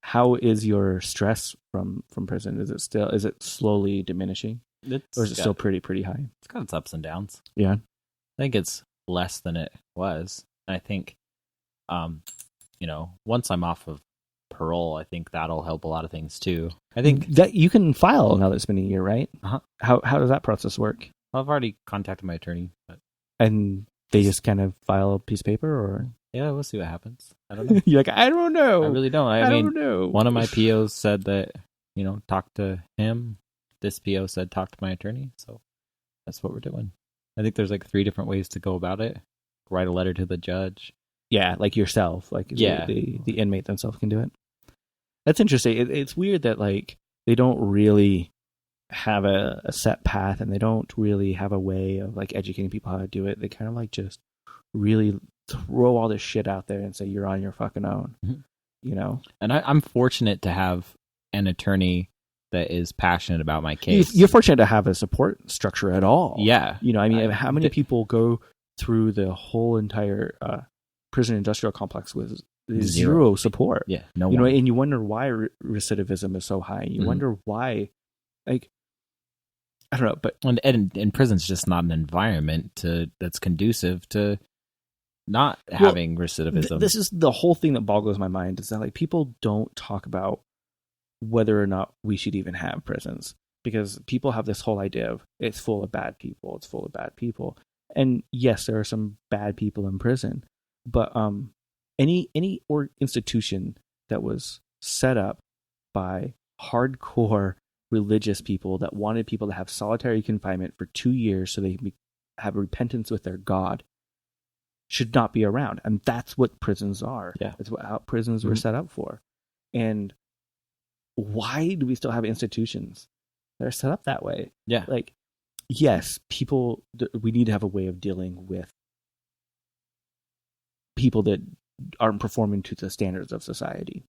how is your stress from prison? Is it slowly diminishing? Or is it still pretty high? It's got its ups and downs. Yeah. I think it's less than it was. And I think, once I'm off of parole, I think that'll help a lot of things too. I think that you can file now that it's been a year, right? Uh-huh. How does that process work? I've already contacted my attorney. And they just kind of file a piece of paper, or? Yeah, we'll see what happens. I don't know. You're like, I don't know. I really don't. I don't know. One of my POs said that, talk to him. This PO said talk to my attorney. So that's what we're doing. I think there's like 3 different ways to go about it. Write a letter to the judge. Yeah, like yourself. Like the inmate themselves can do it. That's interesting. It's weird that like they don't really have a set path, and they don't really have a way of like educating people how to do it. They kind of like just really throw all this shit out there and say you're on your fucking own. And I'm fortunate to have an attorney that is passionate about my case. You're fortunate to have a support structure at all. Yeah. You know, I mean, how many people go through the whole entire prison industrial complex with zero support? Yeah, no you one. know, and you wonder why recidivism is so high. And you wonder why, like, I don't know, but and prison's just not an environment that's conducive to not having recidivism. This is the whole thing that boggles my mind, is that like people don't talk about whether or not we should even have prisons, because people have this whole idea of it's full of bad people. It's full of bad people. And yes, there are some bad people in prison, but any institution that was set up by hardcore religious people that wanted people to have solitary confinement for 2 years so they can have repentance with their God should not be around. And that's what prisons are. Yeah. That's what prisons were set up for. And why do we still have institutions that are set up that way? Yeah. Like, yes, we need to have a way of dealing with people that aren't performing to the standards of society.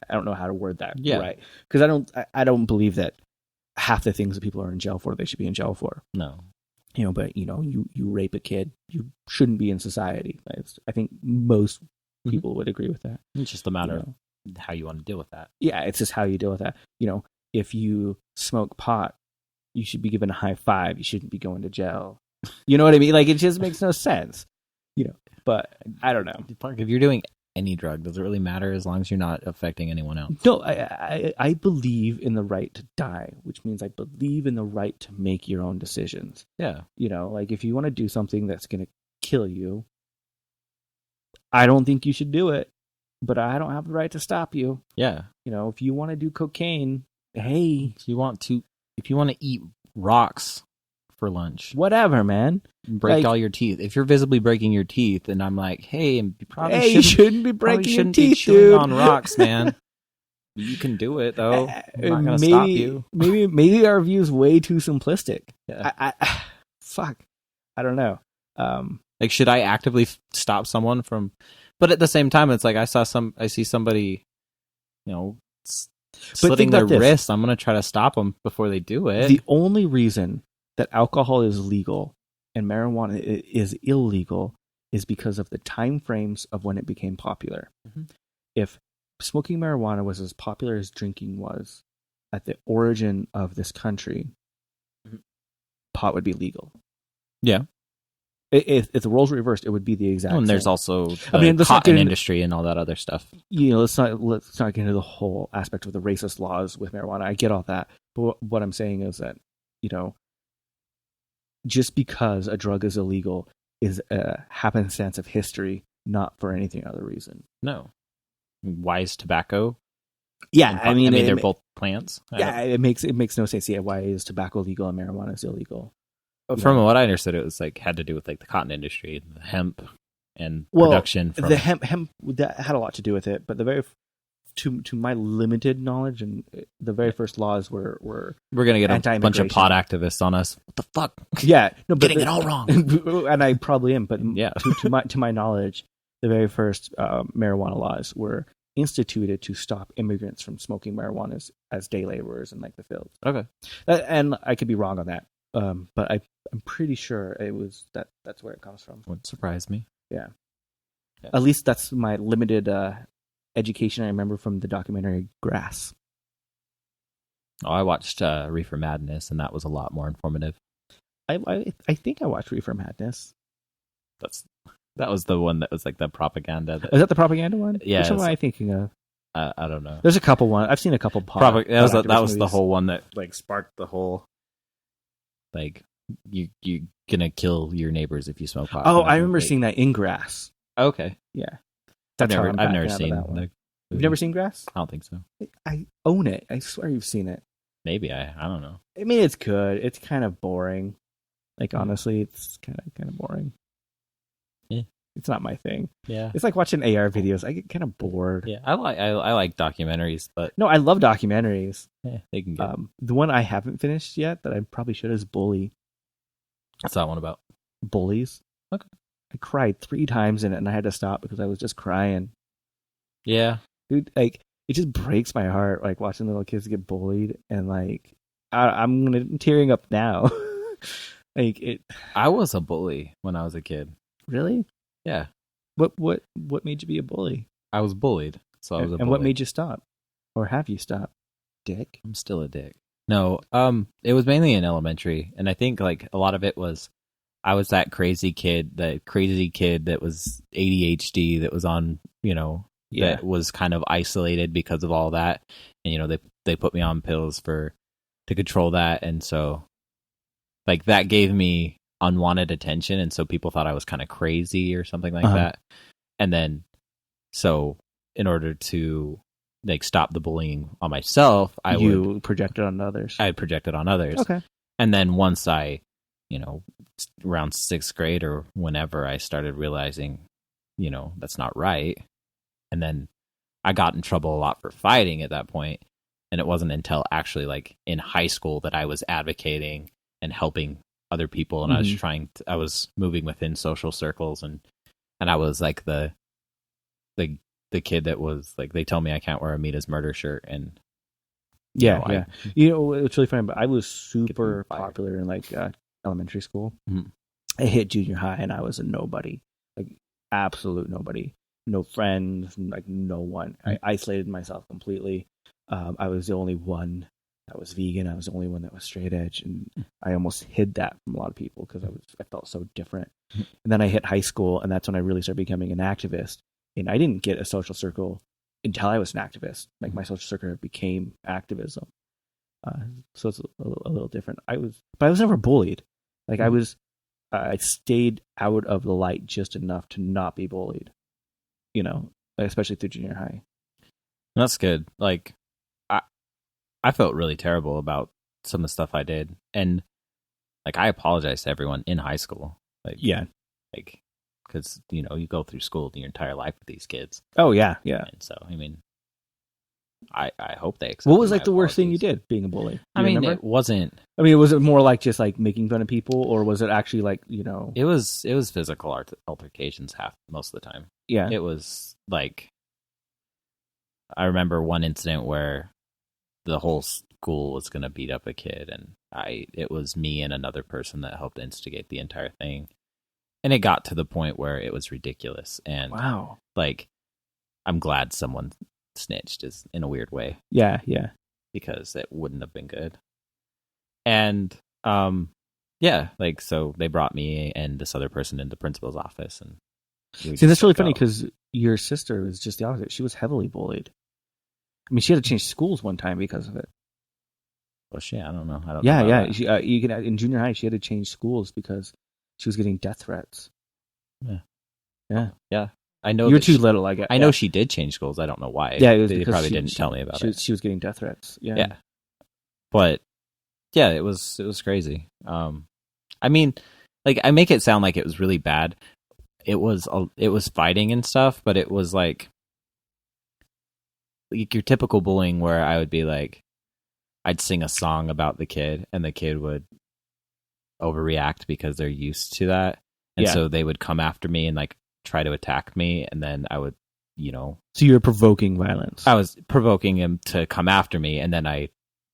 I don't know how to word that right, because I don't believe that half the things that people are in jail for they should be in jail for. No, you know, but you know, you rape a kid, you shouldn't be in society. I think most people would agree with that. It's just a matter of how you want to deal with that. Yeah, it's just how you deal with that. You know, if you smoke pot, you should be given a high five. You shouldn't be going to jail. You know what I mean? Like, it just makes no sense. You know, but I don't know. Park, if you're doing any drug, does it really matter as long as you're not affecting anyone else? No, I believe in the right to die, which means I believe in the right to make your own decisions. Yeah. You know, like if you want to do something that's going to kill you, I don't think you should do it, but I don't have the right to stop you. Yeah. You know, if you want to do cocaine, hey. If you want to eat rocks for lunch, whatever, man. Break all your teeth. If you're visibly breaking your teeth, and I'm like, hey, you shouldn't be breaking your teeth, dude. On rocks, man. You can do it though. I'm not gonna stop you. Maybe our view is way too simplistic. Yeah. Fuck. I don't know. Like, should I actively stop someone from? But at the same time, it's like I see somebody, you know, slitting their wrist. I'm gonna try to stop them before they do it. The only reason that alcohol is legal and marijuana is illegal is because of the time frames of when it became popular. Mm-hmm. If smoking marijuana was as popular as drinking was at the origin of this country, pot would be legal. Yeah. If the roles were reversed, it would be the exact same. And there's also the cotton industry and all that other stuff. You know, let's not get into the whole aspect of the racist laws with marijuana. I get all that. But what I'm saying is that, you know, just because a drug is illegal is a happenstance of history, not for anything other reason. No. Why is tobacco? Yeah, I mean they're both plants. It makes no sense. Yeah, why is tobacco legal and marijuana is illegal? From what I understood, it was like had to do with like the cotton industry, the hemp, and production. From the hemp that had a lot to do with it, but the very to my limited knowledge, and the very first laws were we're gonna get a bunch of pot activists on us. What the fuck? Yeah, no, getting it all wrong, and I probably am. But yeah, to my knowledge, the very first marijuana laws were instituted to stop immigrants from smoking marijuana as day laborers in like the fields. Okay, and I could be wrong on that, but I'm pretty sure it was that's where it comes from. Wouldn't surprise me. Yeah. At least that's my limited education I remember from the documentary Grass. Oh, I watched Reefer Madness, and that was a lot more informative. I think I watched Reefer Madness. That was the one that was like the propaganda. Is that the propaganda one? Yeah. Which one am I thinking of? I don't know. There's a couple ones. I've seen a couple. That was the whole one that like sparked the whole like you gonna kill your neighbors if you smoke pot. Oh, I remember seeing that in Grass. Okay. Yeah. I've never seen that. You've never seen Grass? I don't think so. I own it. I swear you've seen it. Maybe I don't know. I mean, it's good. It's kind of boring. Like honestly, it's kind of boring. Yeah. It's not my thing. Yeah. It's like watching AR videos. I get kind of bored. Yeah. I like documentaries, but no, I love documentaries. Yeah, they can get the one I haven't finished yet that I probably should is Bully. What's that one about? Bullies. Okay. I cried 3 times in it and I had to stop because I was just crying. Yeah. Dude, like it just breaks my heart, like watching little kids get bullied, and like I'm tearing up now. Like it. I was a bully when I was a kid. Really? Yeah. What made you be a bully? I was bullied, so I was a bully. And what made you stop? Or have you stopped? Dick? I'm still a dick. No, it was mainly in elementary, and I think like a lot of it was I was that crazy kid that was ADHD, that was on, that was kind of isolated because of all that, and they put me on pills to control that, and so like that gave me unwanted attention, and so people thought I was kind of crazy or something like that. And then so in order to like stop the bullying on myself, I projected on others. I projected on others. Okay. And then once I, around 6th grade or whenever, I started realizing, that's not right. And then I got in trouble a lot for fighting at that point. And it wasn't until actually like in high school that I was advocating and helping other people. And I was moving within social circles, and I was like the kid that was like, they tell me I can't wear a meet his murder shirt, and it's really funny, but I was super popular in like elementary school. Mm-hmm. I hit junior high and I was a nobody, like absolute nobody, no friends, like no one. I isolated myself completely. I was the only one that was vegan. I was the only one that was straight edge, and I almost hid that from a lot of people because I felt so different. And then I hit high school, and that's when I really started becoming an activist. And I didn't get a social circle until I was an activist. Like my social circle became activism. So it's a little different. But I was never bullied. Like I stayed out of the light just enough to not be bullied. Especially through junior high. That's good. Like I felt really terrible about some of the stuff I did, and like I apologized to everyone in high school. Like like. Because, you go through school your entire life with these kids. Oh, yeah, yeah. And so, I mean, I hope they accept. What was like the worst thing you did being a bully? It wasn't. Was it more like just like making fun of people, or was it actually like, It was physical altercations most of the time. Yeah. It was like, I remember one incident where the whole school was going to beat up a kid, and it was me and another person that helped instigate the entire thing. And it got to the point where it was ridiculous. And wow, like I'm glad someone snitched, is in a weird way. Yeah, yeah. Because it wouldn't have been good. And so they brought me and this other person into the principal's office, and see, that's really funny because your sister was just the opposite. She was heavily bullied. I mean, she had to change schools one time because of it. Well, shit, I don't know. She, in junior high, she had to change schools because she was getting death threats. Yeah. I know you're too little. I know she did change schools. I don't know why. Yeah, it was they probably didn't tell me about it. She was getting death threats. Yeah. But yeah, it was crazy. I mean, like I make it sound like it was really bad. It was fighting and stuff, but it was like your typical bullying where I would be like, I'd sing a song about the kid, and the kid would overreact because they're used to that, and so they would come after me and like try to attack me, and then I would, So you were provoking violence. I was provoking him to come after me, and then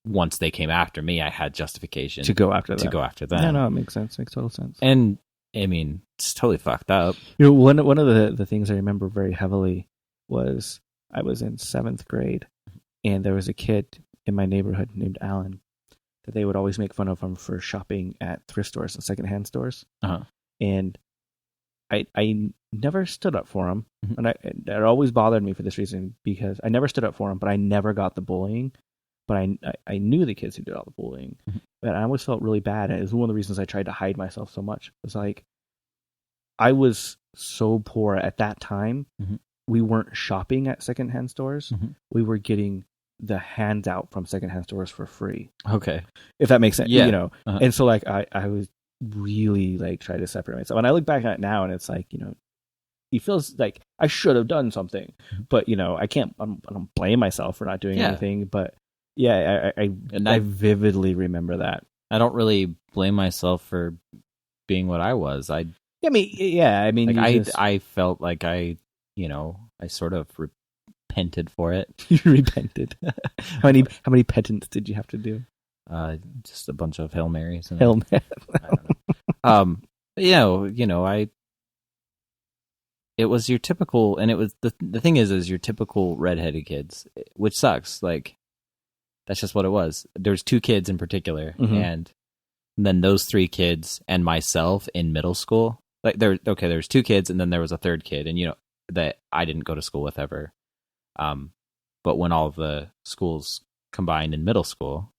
once they came after me, I had justification to go after them. Yeah, no, it makes sense. Makes total sense. And I mean, it's totally fucked up. One of the things I remember very heavily was I was in 7th grade, and there was a kid in my neighborhood named Alan that they would always make fun of him for shopping at thrift stores and secondhand stores. And I never stood up for him. And it always bothered me for this reason, because I never stood up for him, but I never got the bullying. But I knew the kids who did all the bullying. And I always felt really bad. And it was one of the reasons I tried to hide myself so much. It was like, I was so poor at that time. We weren't shopping at secondhand stores. We were getting the handout from secondhand stores for free. Okay. If that makes sense. Yeah. And so like I was really like trying to separate myself. And I look back at it now and it's like, it feels like I should have done something. But I don't blame myself for not doing anything. But yeah, I vividly remember that. I don't really blame myself for being what I was. I felt like I sort of repented for it. You repented. How many penance did you have to do? Just a bunch of Hail Marys. Hail Mary. I don't know. It was your typical, and it was the thing is your typical redheaded kids, which sucks. Like, that's just what it was. There was 2 kids in particular, and then those 3 kids and myself in middle school. Like, there was 2 kids, and then there was a 3rd kid, and that I didn't go to school with ever. But when all of the schools combined in middle school,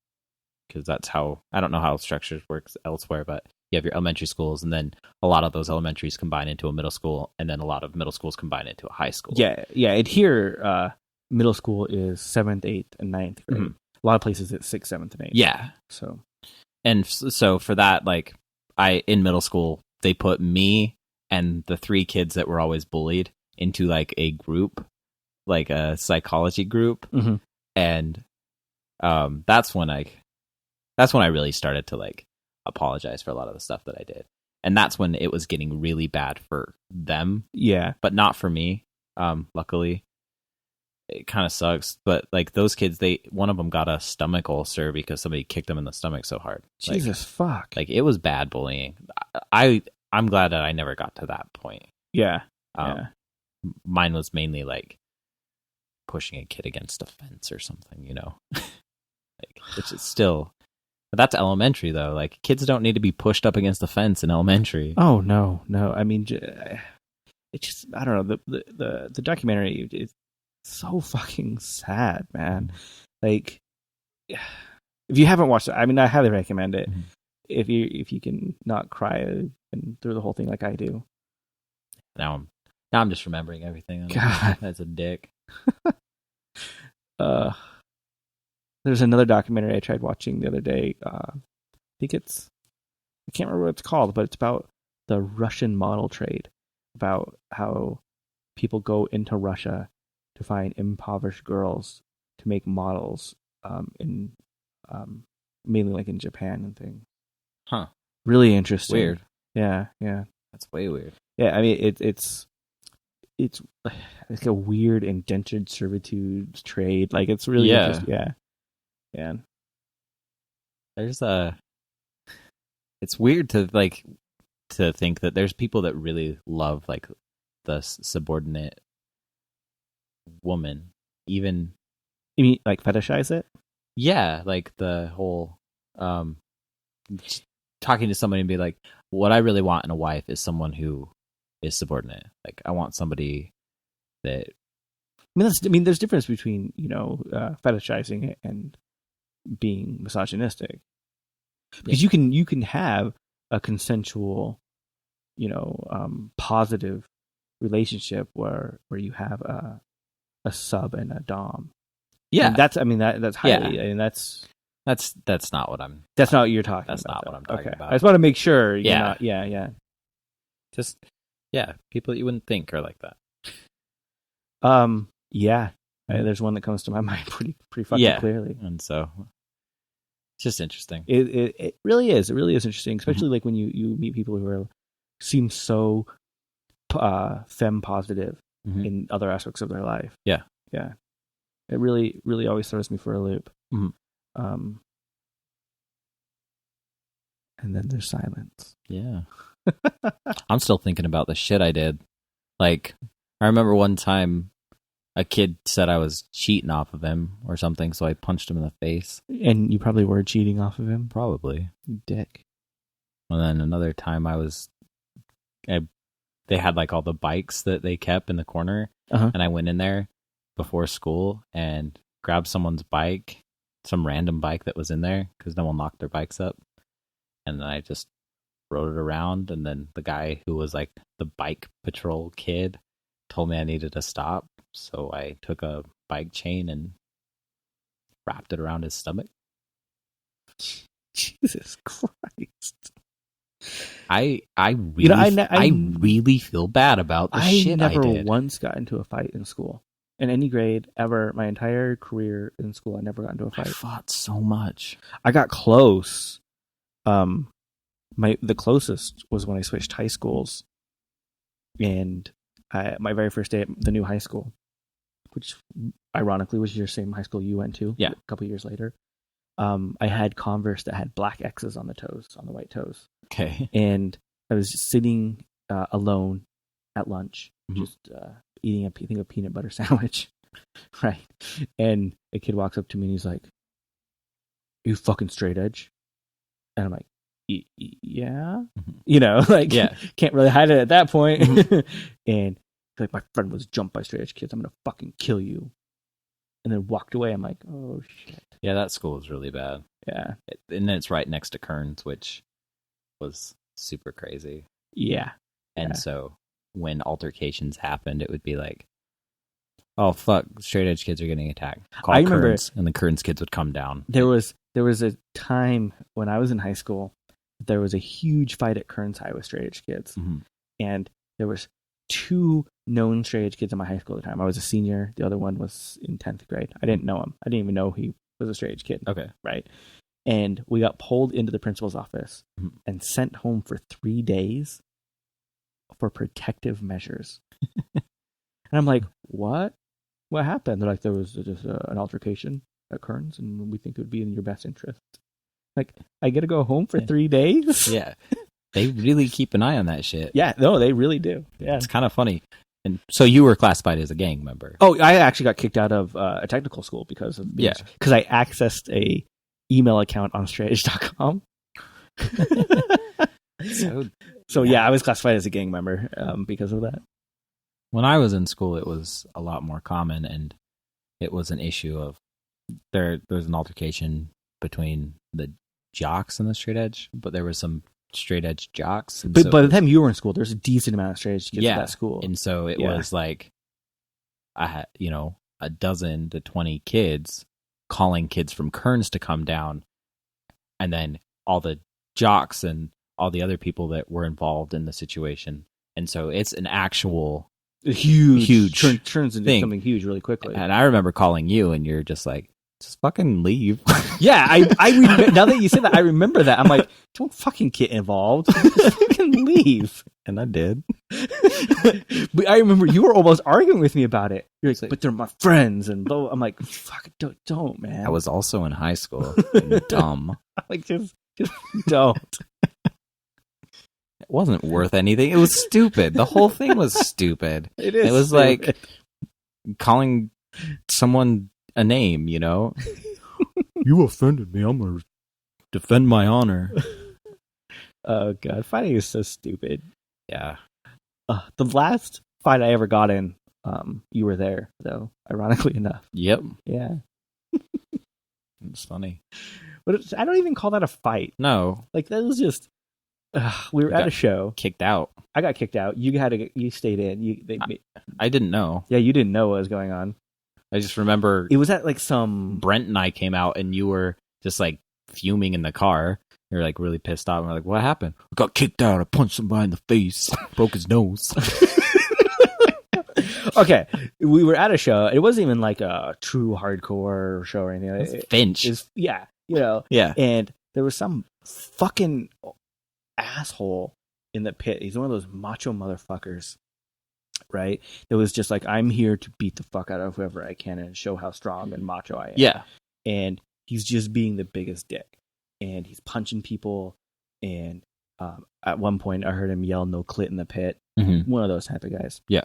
because that's how, I don't know how structures works elsewhere, but you have your elementary schools, and then a lot of those elementaries combine into a middle school, and then a lot of middle schools combine into a high school. Yeah. And here, middle school is 7th, 8th, and 9th grade. A lot of places it's 6th, 7th, and 8th. Yeah. So for that, like, in middle school, they put me and the 3 kids that were always bullied into like a group, like a psychology group, and that's when I really started to like apologize for a lot of the stuff that I did, and that's when it was getting really bad for them. Yeah, but not for me. Luckily, it kind of sucks. But like those kids, one of them got a stomach ulcer because somebody kicked them in the stomach so hard. Jesus, fuck! Like it was bad bullying. I'm glad that I never got to that point. Yeah. Mine was mainly like pushing a kid against a fence or something, like, which is still, but that's elementary though. Like kids don't need to be pushed up against the fence in elementary. Oh no. I mean, it's just, I don't know. The documentary is so fucking sad, man. Like, if you haven't watched it, I mean, I highly recommend it. If you can not cry and through the whole thing like I do. Now I'm just remembering everything. God, that's a dick. There's another documentary I tried watching the other day. I can't remember what it's called, but it's about the Russian model trade, about how people go into Russia to find impoverished girls to make models, in mainly like in Japan and things. Huh. Really interesting. Weird. Yeah. That's way weird. Yeah, I mean it's like a weird indentured servitude trade. Like it's really interesting. Yeah. It's weird to think that there's people that really love like the subordinate woman, even. You mean like fetishize it? Yeah, like the whole talking to somebody and be like, what I really want in a wife is someone who is subordinate. Like I want somebody that. I mean, there's difference between fetishizing it and being misogynistic, because you can have a consensual, positive relationship where you have a sub and a dom. Yeah, and that's highly. Yeah. I mean, that's not what I'm. That's not what you're talking. That's about, not what I'm talking about. I just want to make sure. Yeah. Yeah. Just people that you wouldn't think are like that. Yeah. There's one that comes to my mind pretty fucking clearly, and so it's just interesting. It really is. It really is interesting, especially like when you meet people who seem so femme positive in other aspects of their life. Yeah. It really, really always throws me for a loop. And then there's silence. Yeah. I'm still thinking about the shit I did. Like, I remember one time a kid said I was cheating off of him or something, so I punched him in the face. And you probably were cheating off of him? Probably. You dick. And then another time they had like all the bikes that they kept in the corner, and I went in there before school and grabbed someone's bike, some random bike that was in there, because no one locked their bikes up. And then I just rode it around, and then the guy who was like the bike patrol kid told me I needed to stop, so I took a bike chain and wrapped it around his stomach. Jesus Christ. I really feel bad about the shit I did. I never once got into a fight in school. In any grade ever, my entire career in school, I never got into a fight. I fought so much. I got close. The closest was when I switched high schools, and my very first day at the new high school, which ironically was your same high school you went to. Yeah. A couple years later. I had Converse that had black X's on the toes, on the white toes. Okay. And I was just sitting alone at lunch, Mhm. just eating a peanut butter sandwich, right? And a kid walks up to me and he's like, "You fucking straight edge?" And I'm like, "Yeah," like, Yeah. can't really hide it at that point. And like, my friend was jumped by straight edge kids. I'm gonna fucking kill you. And then walked away. I'm like, oh shit. Yeah, that school was really bad. Yeah. And then it's right next to Kearns, which was super crazy. Yeah. And Yeah. so when altercations happened, it would be like, oh, fuck, straight edge kids are getting attacked. Call I remember- Kearns, and the Kearns kids would come down. There was a time when I was in high school, there was a huge fight at Kearns High with straight edge kids. Mhm. And there was 2 known straight edge kids in my high school at the time. I was a senior. The other one was in 10th grade. I didn't know him. I didn't even know he was a straight edge kid. Okay. Right. And we got pulled into the principal's office Mhm. and sent home for 3 days for protective measures. And I'm like, what? What happened? They're like, there was just an altercation at Kearns, and we think it would be in your best interest. Like, I get to go home for 3 days? Yeah. They really keep an eye on that shit. Yeah, no, they really do. Yeah. It's kind of funny. And so you were classified as a gang member. Oh, I actually got kicked out of a technical school because of because I accessed a email account on straightedge.com. So yeah, I was classified as a gang member because of that. When I was in school, it was a lot more common, and it was an issue of there's an altercation between the jocks and the straight edge, but there was some straight edge jocks. And But so by the time you were in school, there's a decent amount of straight edge kids at that school. And so it Yeah. was like, I had, a dozen to 20 kids calling kids from Kearns to come down, and then all the jocks and all the other people that were involved in the situation. And so it's an actual huge turns into thing. something huge really quickly. And I remember calling you, and you're just like, just fucking leave. Yeah, I remember, now that you say that, I remember that. I'm like, don't fucking get involved. Just fucking leave. And I did. But I remember you were almost arguing with me about it. You're like, but they're my friends, and blah. I'm like, fuck, don't, man. I was also in high school. Dumb. I'm like, just don't. It wasn't worth anything. It was stupid. The whole thing was stupid. It is. It was stupid. like calling someone a name, You offended me. I'm going to defend my honor. Oh god, fighting is so stupid. Yeah. The last fight I ever got in, you were there, though. Ironically enough. Yep. Yeah, It's funny. but I don't even call that a fight. No. Like that was just. We were at a show. Kicked out. I got kicked out. You stayed in. I didn't know. Yeah, you didn't know what was going on. I just remember It was at like some. Brent and I came out, and you were just like fuming in the car. You were like really pissed off. And we're like, what happened? I got kicked out. I punched somebody in the face. Broke his nose. Okay, we were at a show. It wasn't even like a true hardcore show or anything. Finch. Yeah, Yeah. And there was some fucking asshole in the pit. He's one of those macho motherfuckers, right? It was just like, I'm here to beat the fuck out of whoever I can and show how strong and macho I am. Yeah. And he's just being the biggest dick. And he's punching people. And at one point, I heard him yell, "No clit in the pit." Mm-hmm. One of those type of guys. Yeah.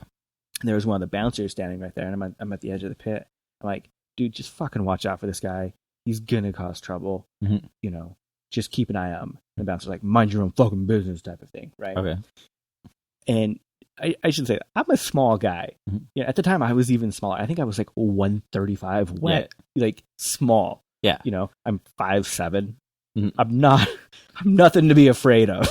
And there was one of the bouncers standing right there. And I'm at the edge of the pit. I'm like, dude, just fucking watch out for this guy. He's going to cause trouble. Mm-hmm. Just keep an eye on him. And the bouncer's like, mind your own fucking business type of thing. Right. Okay. And I should say, I'm a small guy. Mm-hmm. Yeah. At the time, I was even smaller. I think I was like 135 wet, like small. Yeah. I'm 5'7". Mm-hmm. I'm nothing to be afraid of.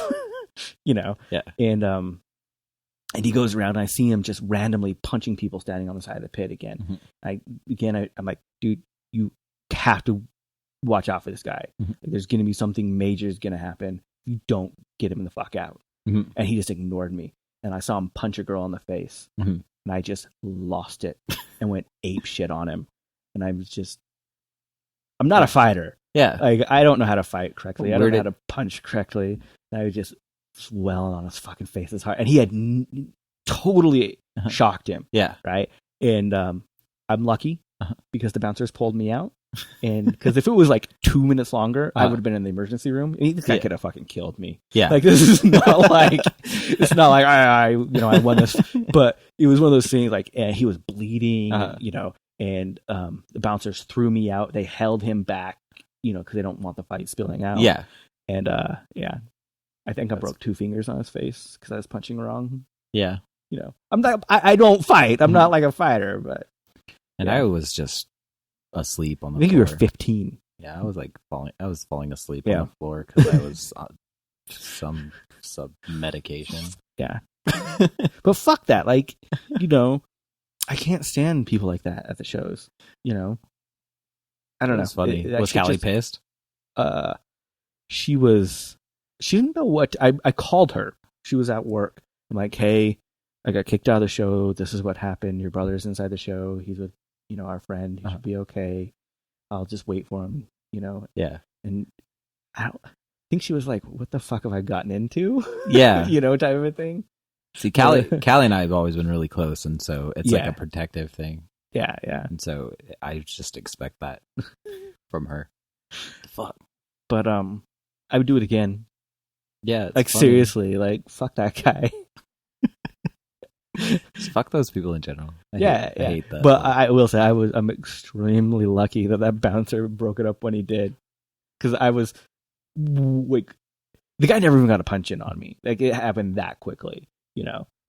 Yeah. And he goes around and I see him just randomly punching people standing on the side of the pit again. Mm-hmm. I'm like, dude, you have to watch out for this guy. Mm-hmm. There's going to be something major is going to happen. You don't get him the fuck out. Mm-hmm. And he just ignored me. And I saw him punch a girl in the face. Mm-hmm. And I just lost it and went ape shit on him. And I'm not a fighter. Yeah. Like, I don't know how to fight correctly. I Where don't know how to punch correctly. And I was just swelling on his fucking face as hard. And he had totally shocked him. Yeah. Right. And I'm lucky because the bouncers pulled me out. And because if it was like 2 minutes longer, I would have been in the emergency room. This guy could have fucking killed me. Yeah. Like, this is not like, it's not like I won this, but it was one of those things like, and he was bleeding, and the bouncers threw me out. They held him back, because they don't want the fight spilling out. Yeah. And, I think I broke 2 fingers on his face because I was punching wrong. Yeah. I'm not, I don't fight. I'm not like a fighter, but. And I was just asleep on the floor. I think you were 15. Yeah, I was falling asleep on the floor because I was on some medication. Yeah. But fuck that. Like, I can't stand people like that at the shows. I don't know. It's funny. Was Callie pissed? She didn't know what. I called her. She was at work. I'm like, hey, I got kicked out of the show. This is what happened. Your brother's inside the show. He's with, our friend. He should be okay. I'll just wait for him, Yeah. And I think she was like, what the fuck have I gotten into? Yeah. Type of a thing. See, Callie and I have always been really close, and so it's like a protective thing. Yeah, yeah. And so I just expect that from her. Fuck. But I would do it again. Yeah. Like, funny. Seriously, like, fuck that guy. Just fuck those people in general. I hate that. But I will say I'm extremely lucky that bouncer broke it up when he did, because I was like, the guy never even got a punch in on me. Like, it happened that quickly,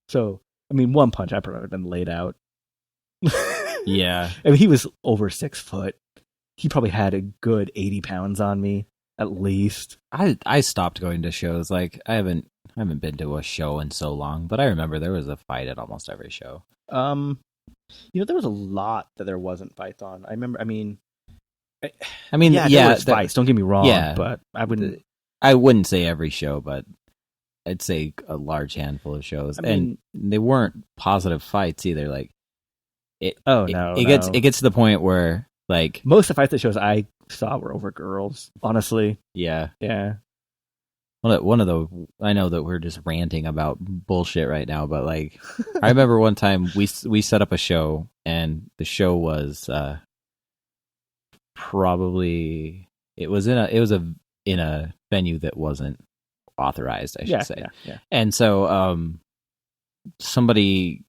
So I mean, one punch I probably would have been laid out. Yeah. I mean, he was over 6 foot. He probably had a good 80 pounds on me at least. I stopped going to shows. Like, I haven't been to a show in so long, but I remember there was a fight at almost every show. There was a lot that there wasn't fights on. I remember. There was fights. Don't get me wrong. Yeah, but I wouldn't say every show, but I'd say a large handful of shows, and they weren't positive fights either. Like, it gets to the point where, like, most of the fights that shows I saw were over girls. Honestly, yeah. One of the, I know that we're just ranting about bullshit right now, but like, I remember one time we set up a show, and the show was probably it was in a venue that wasn't authorized, I should say. Yeah. And so somebody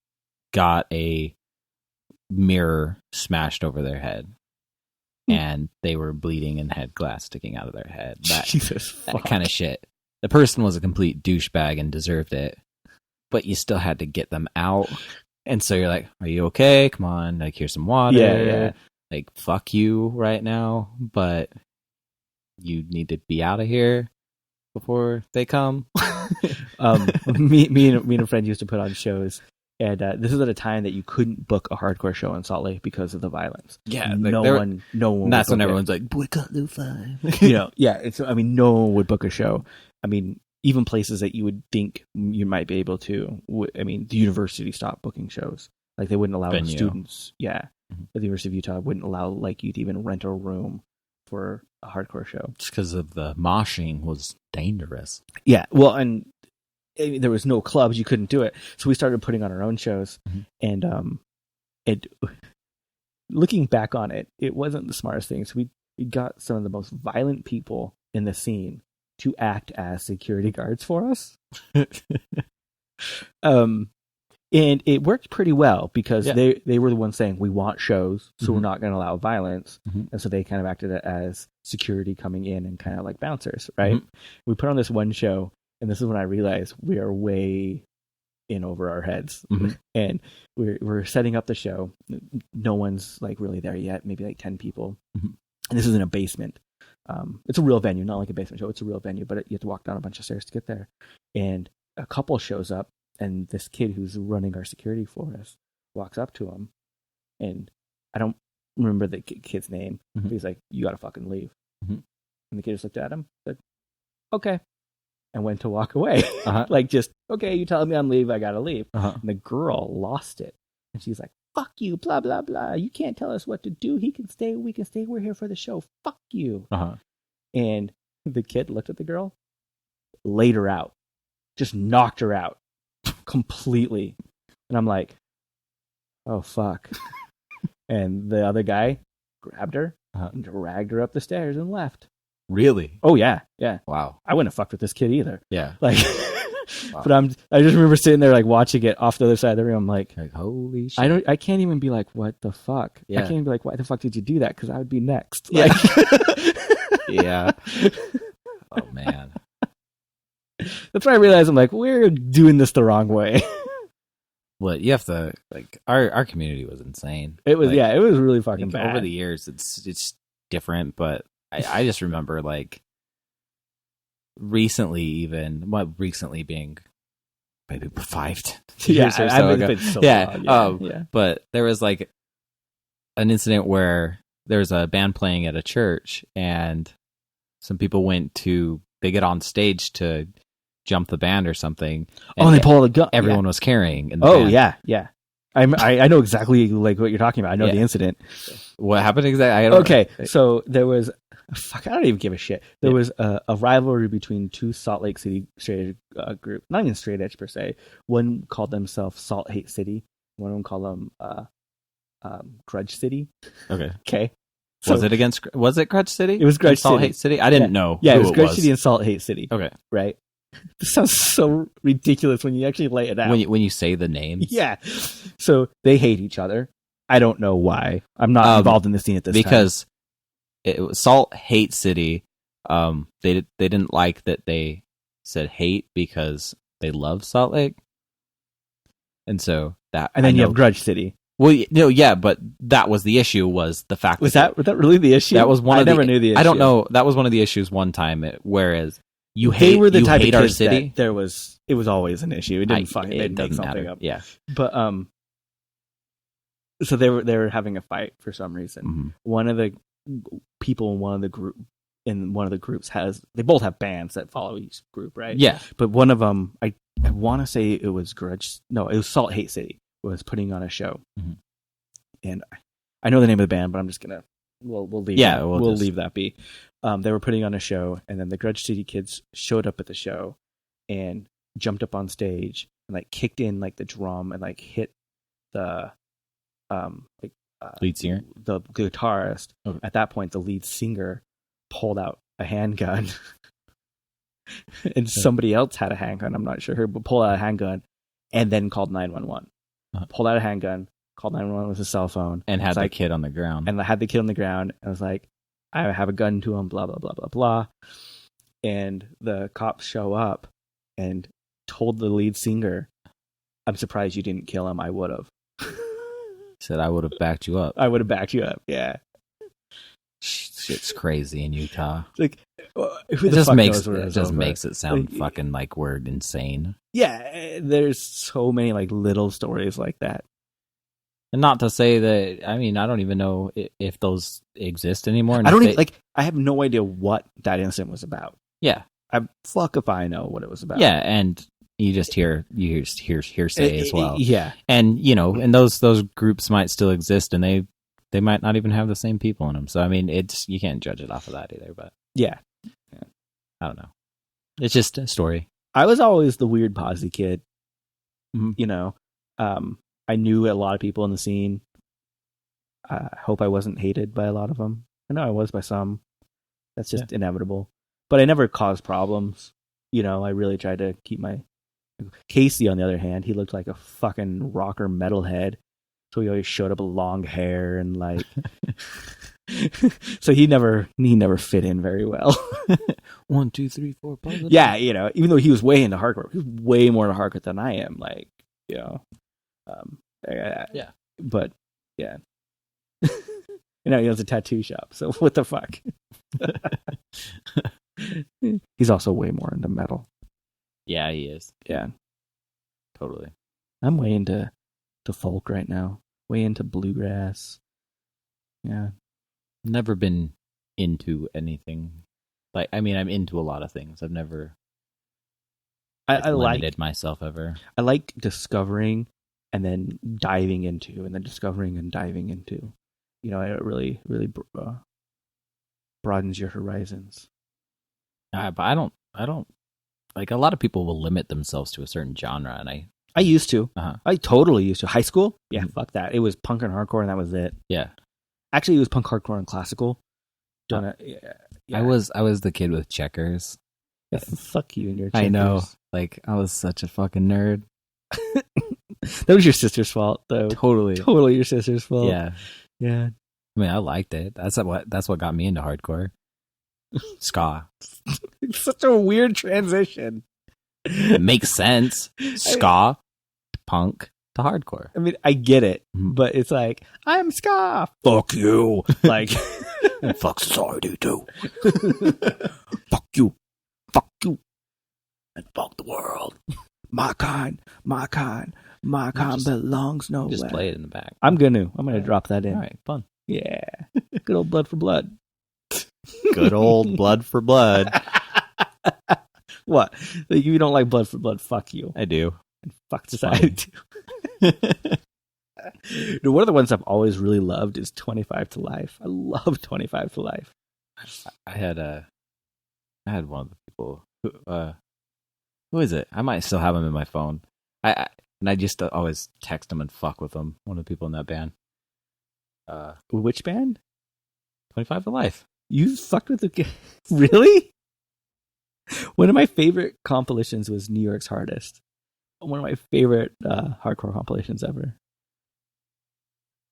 got a mirror smashed over their head. And they were bleeding and had glass sticking out of their head. That kind of shit. The person was a complete douchebag and deserved it, but you still had to get them out. And so you're like, "Are you okay? Come on, like, here's some water. Yeah. Like, fuck you right now, but you need to be out of here before they come." Me and a friend used to put on shows. And this is at a time that you couldn't book a hardcore show in Salt Lake because of the violence. Yeah, no one. That's when everyone's like, boycott Lu 5. Yeah. No one would book a show. I mean, even places that you would think you might be able to. The university stopped booking shows. Like, they wouldn't allow students. Yeah, the University of Utah wouldn't allow you to even rent a room for a hardcore show just because of the moshing was dangerous. Yeah, well, and there was no clubs, you couldn't do it, so we started putting on our own shows. And looking back on it, it wasn't the smartest thing. So we got some of the most violent people in the scene to act as security guards for us. And it worked pretty well because they were the ones saying, we want shows, so we're not going to allow violence. And so they kind of acted as security coming in and kind of like bouncers, right? We put on this one show, and this is when I realized we are way in over our heads. And we're setting up the show. No one's like really there yet, maybe like 10 people. And this is in a basement. It's a real venue, not like a basement show. It's a real venue, but you have to walk down a bunch of stairs to get there. And a couple shows up, and this kid who's running our security for us walks up to him, and I don't remember the kid's name. But he's like, "You gotta fucking leave." And the kid just looked at him, said, "Okay," and went to walk away. Like, just, "Okay, you telling me I'm leave, I gotta leave." And the girl lost it, and she's like, "Fuck you, blah blah blah. You can't tell us what to do. He can stay, we can stay. We're here for the show. Fuck you." And the kid looked at the girl, laid her out, just knocked her out completely. And I'm like, oh fuck. And the other guy grabbed her, Uh-huh. and dragged her up the stairs, and left. Really? Oh yeah, yeah. Wow. I wouldn't have fucked with this kid either. Yeah. Like, Wow. but I just remember sitting there like watching it off the other side of the room. I'm like, Holy shit. I can't even be like, what the fuck? Yeah. I can't even be like, why the fuck did you do that? Because I would be next. Yeah. Like, Yeah. Oh man. that's why I realized I'm like, we're doing this the wrong way. What you have to like our community was insane. It was Like, it was really fucking like, bad. over the years it's different, but I just remember like recently being maybe 5 years or so ago. Been so Yeah, long. Yeah. But there was like an incident where there was a band playing at a church and some people they get on stage to jump the band or something. And they pull the gun. Everyone was carrying in the Oh band. yeah. I know exactly like what you're talking about. I know the incident. What happened exactly? Okay, so there was I don't even give a shit. There was a rivalry between two Salt Lake City straight edge group, not even straight edge per se. One called themselves Salt Hate City. One of them called them Grudge City. Okay. Okay. Was it Grudge City? It was Grudge Salt City. Hate City? I didn't know. Yeah, who it was Grudge City and Salt Hate City. Okay. Right. This sounds so ridiculous when you actually lay it out. When you say the names. Yeah. So they hate each other. I don't know why. I'm not involved in the scene at this time. Because it was Salt Hate City. They didn't like that they said hate because they love Salt Lake. And so that And then you have Grudge City. Well, no, yeah, but that was the issue. Was the fact was that really the issue? That was one. I never knew the issue. I don't know. That was one of the issues one time. Whereas they were the type hate of our kids city. It was always an issue. It didn't they'd make something matter. up. Yeah, but so they were having a fight for some reason. Mm-hmm. One of the people in one of the groups they both have bands that follow each group, right? Yeah, but one of them, I want to say it was it was Salt Hate City was putting on a show, and I know the name of the band, but I'm just gonna we'll leave we'll leave that be. They were putting on a show, and then the Grudge City kids showed up at the show and jumped up on stage and like kicked in like the drum and like hit the lead singer, the guitarist. Okay. At that point, the lead singer pulled out a handgun, and somebody else had a handgun. I'm not sure who, but pulled out a handgun and then called 911. Pulled out a handgun, called 911 with his cell phone, and had the kid on the ground. And I had the kid on the ground. And I was like, I have a gun to him, blah, blah, blah, blah, blah. And the cops show up and told the lead singer, I'm surprised you didn't kill him. I would have. Said I would have backed you up. I would have backed you up, yeah. Shit's crazy in Utah. Like, it just makes it sound fucking like we're insane. Yeah, there's so many like little stories like that. And not to say that, I mean, I don't even know if those exist anymore. I don't even, I have no idea what that incident was about. Yeah. Fuck if I know what it was about. Yeah, and you just hear hearsay as well. Yeah. And, and those groups might still exist, and they might not even have the same people in them. So, I mean, you can't judge it off of that either, but. Yeah. I don't know. It's just a story. I was always the weird posse kid. Mm-hmm. I knew a lot of people in the scene. I hope I wasn't hated by a lot of them. I know I was by some. That's just inevitable. But I never caused problems. I really tried to keep my... Casey, on the other hand, he looked like a fucking rocker metalhead. So he always showed up with long hair and like... So he never fit in very well. 1, 2, 3, 4, positive. Yeah, even though he was way into hardcore, he was way more into hardcore than I am. Like, yeah. But yeah, he has a tattoo shop. So what the fuck? He's also way more into metal. Yeah, he is. Yeah, totally. I'm way into folk right now. Way into bluegrass. Yeah. Never been into anything. Like, I mean, I'm into a lot of things. I've never limited myself ever. I like discovering and then diving into, and then discovering and diving into. It really, really broadens your horizons. But I don't like, a lot of people will limit themselves to a certain genre, and I used to. Uh-huh. I totally used to. High school? Yeah, fuck that. It was punk and hardcore, and that was it. Yeah. Actually, it was punk, hardcore, and classical. Yeah. I was the kid with checkers. Yeah, fuck you and your checkers. I know. Like, I was such a fucking nerd. That was your sister's fault, though. Totally. Totally your sister's fault. Yeah. Yeah. I mean, I liked it. That's what got me into hardcore. Ska. It's such a weird transition. It makes sense. Ska, punk to hardcore. I mean, I get it, Mhm. but it's like, I'm ska. Fuck you. Like, Fuck society too. fuck you. Fuck you. And fuck the world. My kind belongs nowhere. Just play it in the back. I'm gonna drop that in. All right, fun. Yeah. Good old blood for blood. Good old blood for blood. What? Like, if you don't like blood for blood, fuck you. I do. And fuck society too. Dude, one of the ones I've always really loved is 25 to Life. I love 25 to Life. I had one of the people who is it? I might still have him in my phone. I just always text him and fuck with him. One of the people in that band. Which band? 25 to Life. You fucked with the really? One of my favorite compilations was New York's Hardest. One of my favorite hardcore compilations ever.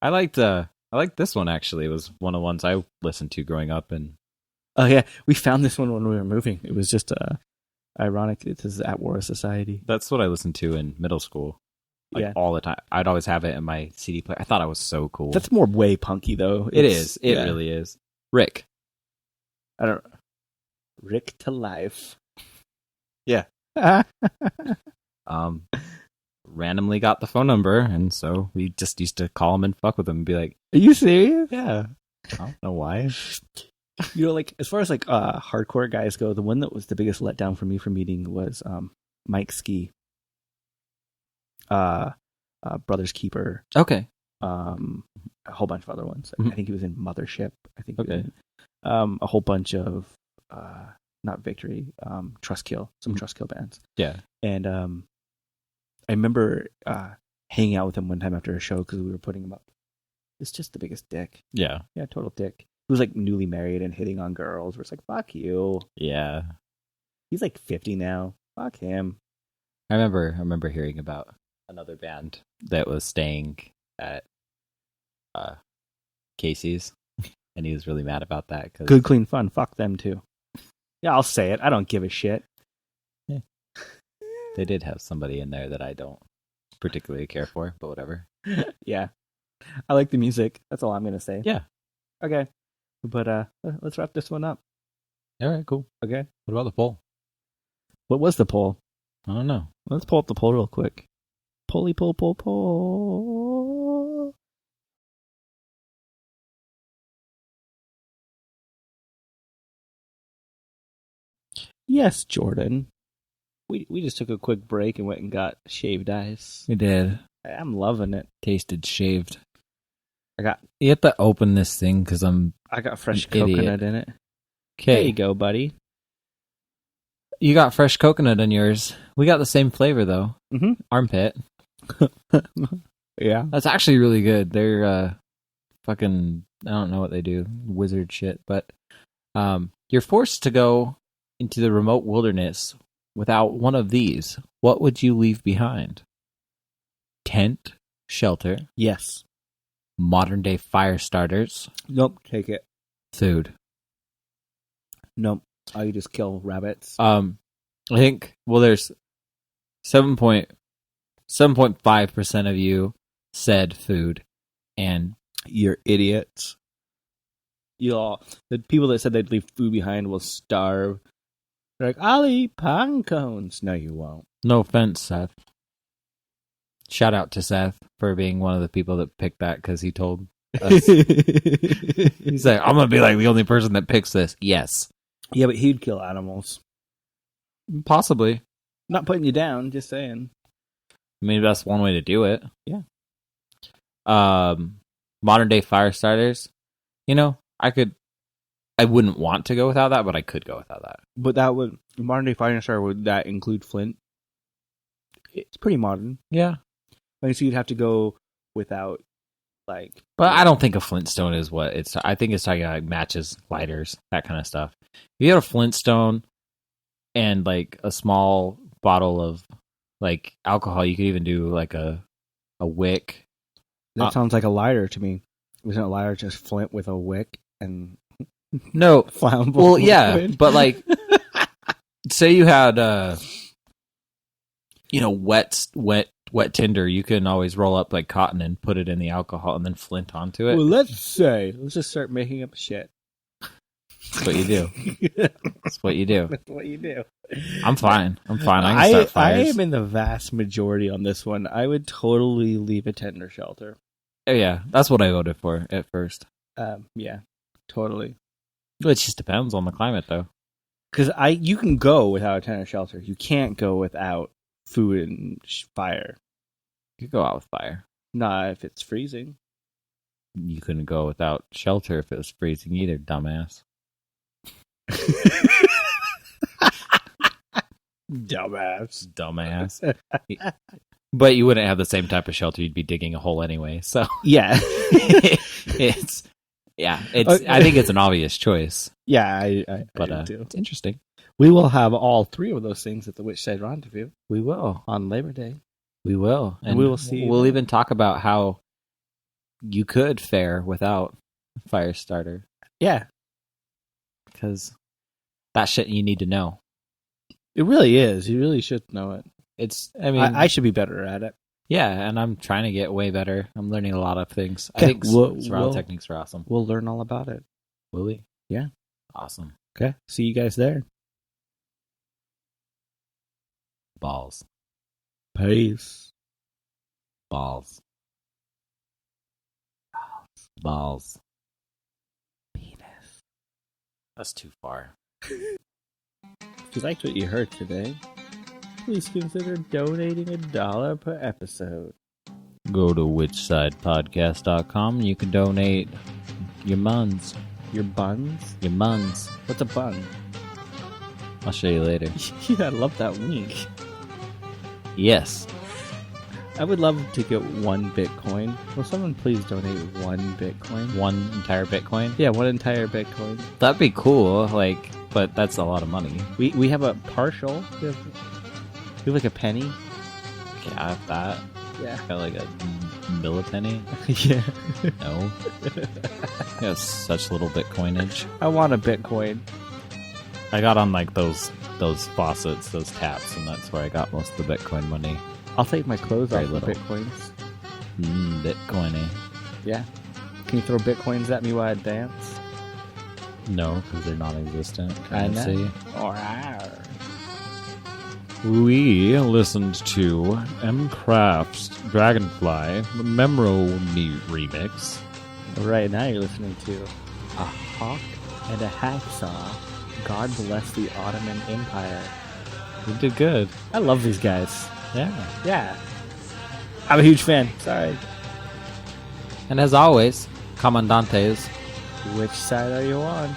I liked this one actually. It was one of the ones I listened to growing up, and Oh yeah, we found this one when we were moving. It was just ironic. It says At War Society. that's what I listened to in middle school. Like all the time. I'd always have it in my CD player. I thought I was so cool. That's more way punky though. It is. It really is. Rick. I don't. Rick to Life. Yeah. Randomly got the phone number, and so we just used to call him and fuck with him and be like, Are you serious? yeah. I don't know why. You know, like as far as like hardcore guys go, the one that was the biggest letdown for me from meeting was Mike Ski. Brother's Keeper. Okay. A whole bunch of other ones. Mhm. I think he was in Mothership. I think. Okay. A whole bunch of not Victory. Trustkill. Some Mhm. Trustkill bands. Yeah. And I remember hanging out with him one time after a show because we were putting him up. It's just the biggest dick. Yeah. Yeah, total dick. He was like newly married and hitting on girls. We're just like, fuck you. Yeah. He's like 50 now. Fuck him. I remember hearing about another band that was staying at Casey's, and he was really mad about that. Cause Good, clean fun. Fuck them too. Yeah, I'll say it. I don't give a shit. they did have somebody in there that I don't particularly care for, but whatever. Yeah. I like the music. That's all I'm going to say. Yeah. Okay. But let's wrap this one up. All right, cool. Okay. What about the poll? What was the poll? I don't know. Let's pull up the poll real quick. Pull. Yes, Jordan. We just took a quick break and went and got shaved ice. We did. I'm loving it. Tasted shaved. I You have to open this thing because I'm got fresh An idiot. coconut in it. okay. There you go, buddy. You got fresh coconut in yours. We got the same flavor though. Mm-hmm. Armpit. Yeah. That's actually really good. They're fucking, I don't know what they do, wizard shit, but you're forced to go into the remote wilderness without one of these. What would you leave behind? Tent, shelter, Yes. modern day fire starters, Nope. Take it. food. Nope. You just kill rabbits. I think, well, there's 7.5% of you said food, and You're idiots. The people that said they'd leave food behind will starve. They're like, I'll eat pine cones. No, you won't. no offense, Seth. Shout out to Seth for being one of the people that picked that because he told us. He's like, I'm going to be like the only person that picks this. Yes. Yeah, but he'd kill animals. Possibly. Not putting you down, just saying. Maybe that's one way to do it. Yeah. Modern day fire starters. You know, I wouldn't want to go without that, but I could go without that. But that would, modern day fire star, would that include Flint? It's pretty modern. Yeah. Like, so you'd have to go without, like... But I don't think a Flintstone is what it's... I think it's talking about like matches, lighters, that kind of stuff. If you had a Flintstone and like a small bottle of like alcohol, you could even do like a wick. That sounds like a lighter to me. Isn't a lighter just flint with a wick and No. flammable? Well, yeah, liquid? but like, say you had, wet tinder. You can always roll up like cotton and put it in the alcohol and then flint onto it. Well, let's just start making up shit. That's what you do. That's what you do. That's what you do. I'm fine. I can start I fires. am in the vast majority on this one. I would totally leave a tender shelter. Oh yeah, that's what I voted for at first. Yeah, totally. It just depends on the climate, though. Because you can go without a tender shelter. You can't go without food and fire. You could go out with fire. Not if it's freezing. You couldn't go without shelter if it was freezing either, dumbass. Dumbass. But you wouldn't have the same type of shelter. You'd be digging a hole anyway. So Yeah. I think it's an obvious choice. Yeah, I But do. it's interesting. We will have all three of those things at the Witch Side Rendezvous We will. on Labor Day. We will. And we will see We'll that. even talk about how you could fare without a fire starter. Yeah, Because that's shit you need to know. it really is. You really should know it. I should be better at it. yeah, and I'm trying to get way better. I'm learning a lot of things. I Okay, think survival we'll- techniques are awesome. We'll learn all about it. Will we? Yeah. Awesome. Okay. See you guys there. Balls. Peace. Balls. Balls. Penis. That's too far. If you liked what you heard today, please consider donating $1 per episode. Go to whichsidepodcast.com. You can donate your muns. Your buns? Your muns. What's a bun? I'll show you later. Yeah, I love that wink. Yes. I would love to get 1 Bitcoin. Will someone please donate 1 Bitcoin? One entire Bitcoin. Yeah, 1 entire Bitcoin. That'd be cool. But that's a lot of money. We have a partial. We have like a penny. Yeah, I have that. Yeah. Got like a millipenny. Yeah. No. Got such little Bitcoinage. I want a Bitcoin. I got on like those faucets, those taps, and that's where I got most of the Bitcoin money. I'll take my clothes Very off little. for Bitcoins. Bitcoiny. Yeah. Can you throw Bitcoins at me while I dance? No, because they're non-existent. I know. See? Alright. We listened to M. Craft's Dragonfly, the Memro remix. Right now you're listening to A Hawk and a Hacksaw. God bless the Ottoman Empire. You did good. I love these guys. Yeah. Yeah. I'm a huge fan. Sorry. And as always, Commandantes. Which side are you on?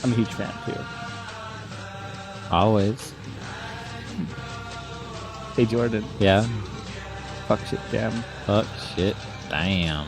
I'm a huge fan too. Always. Hey Jordan. Yeah. Fuck shit, damn. Fuck shit. Damn.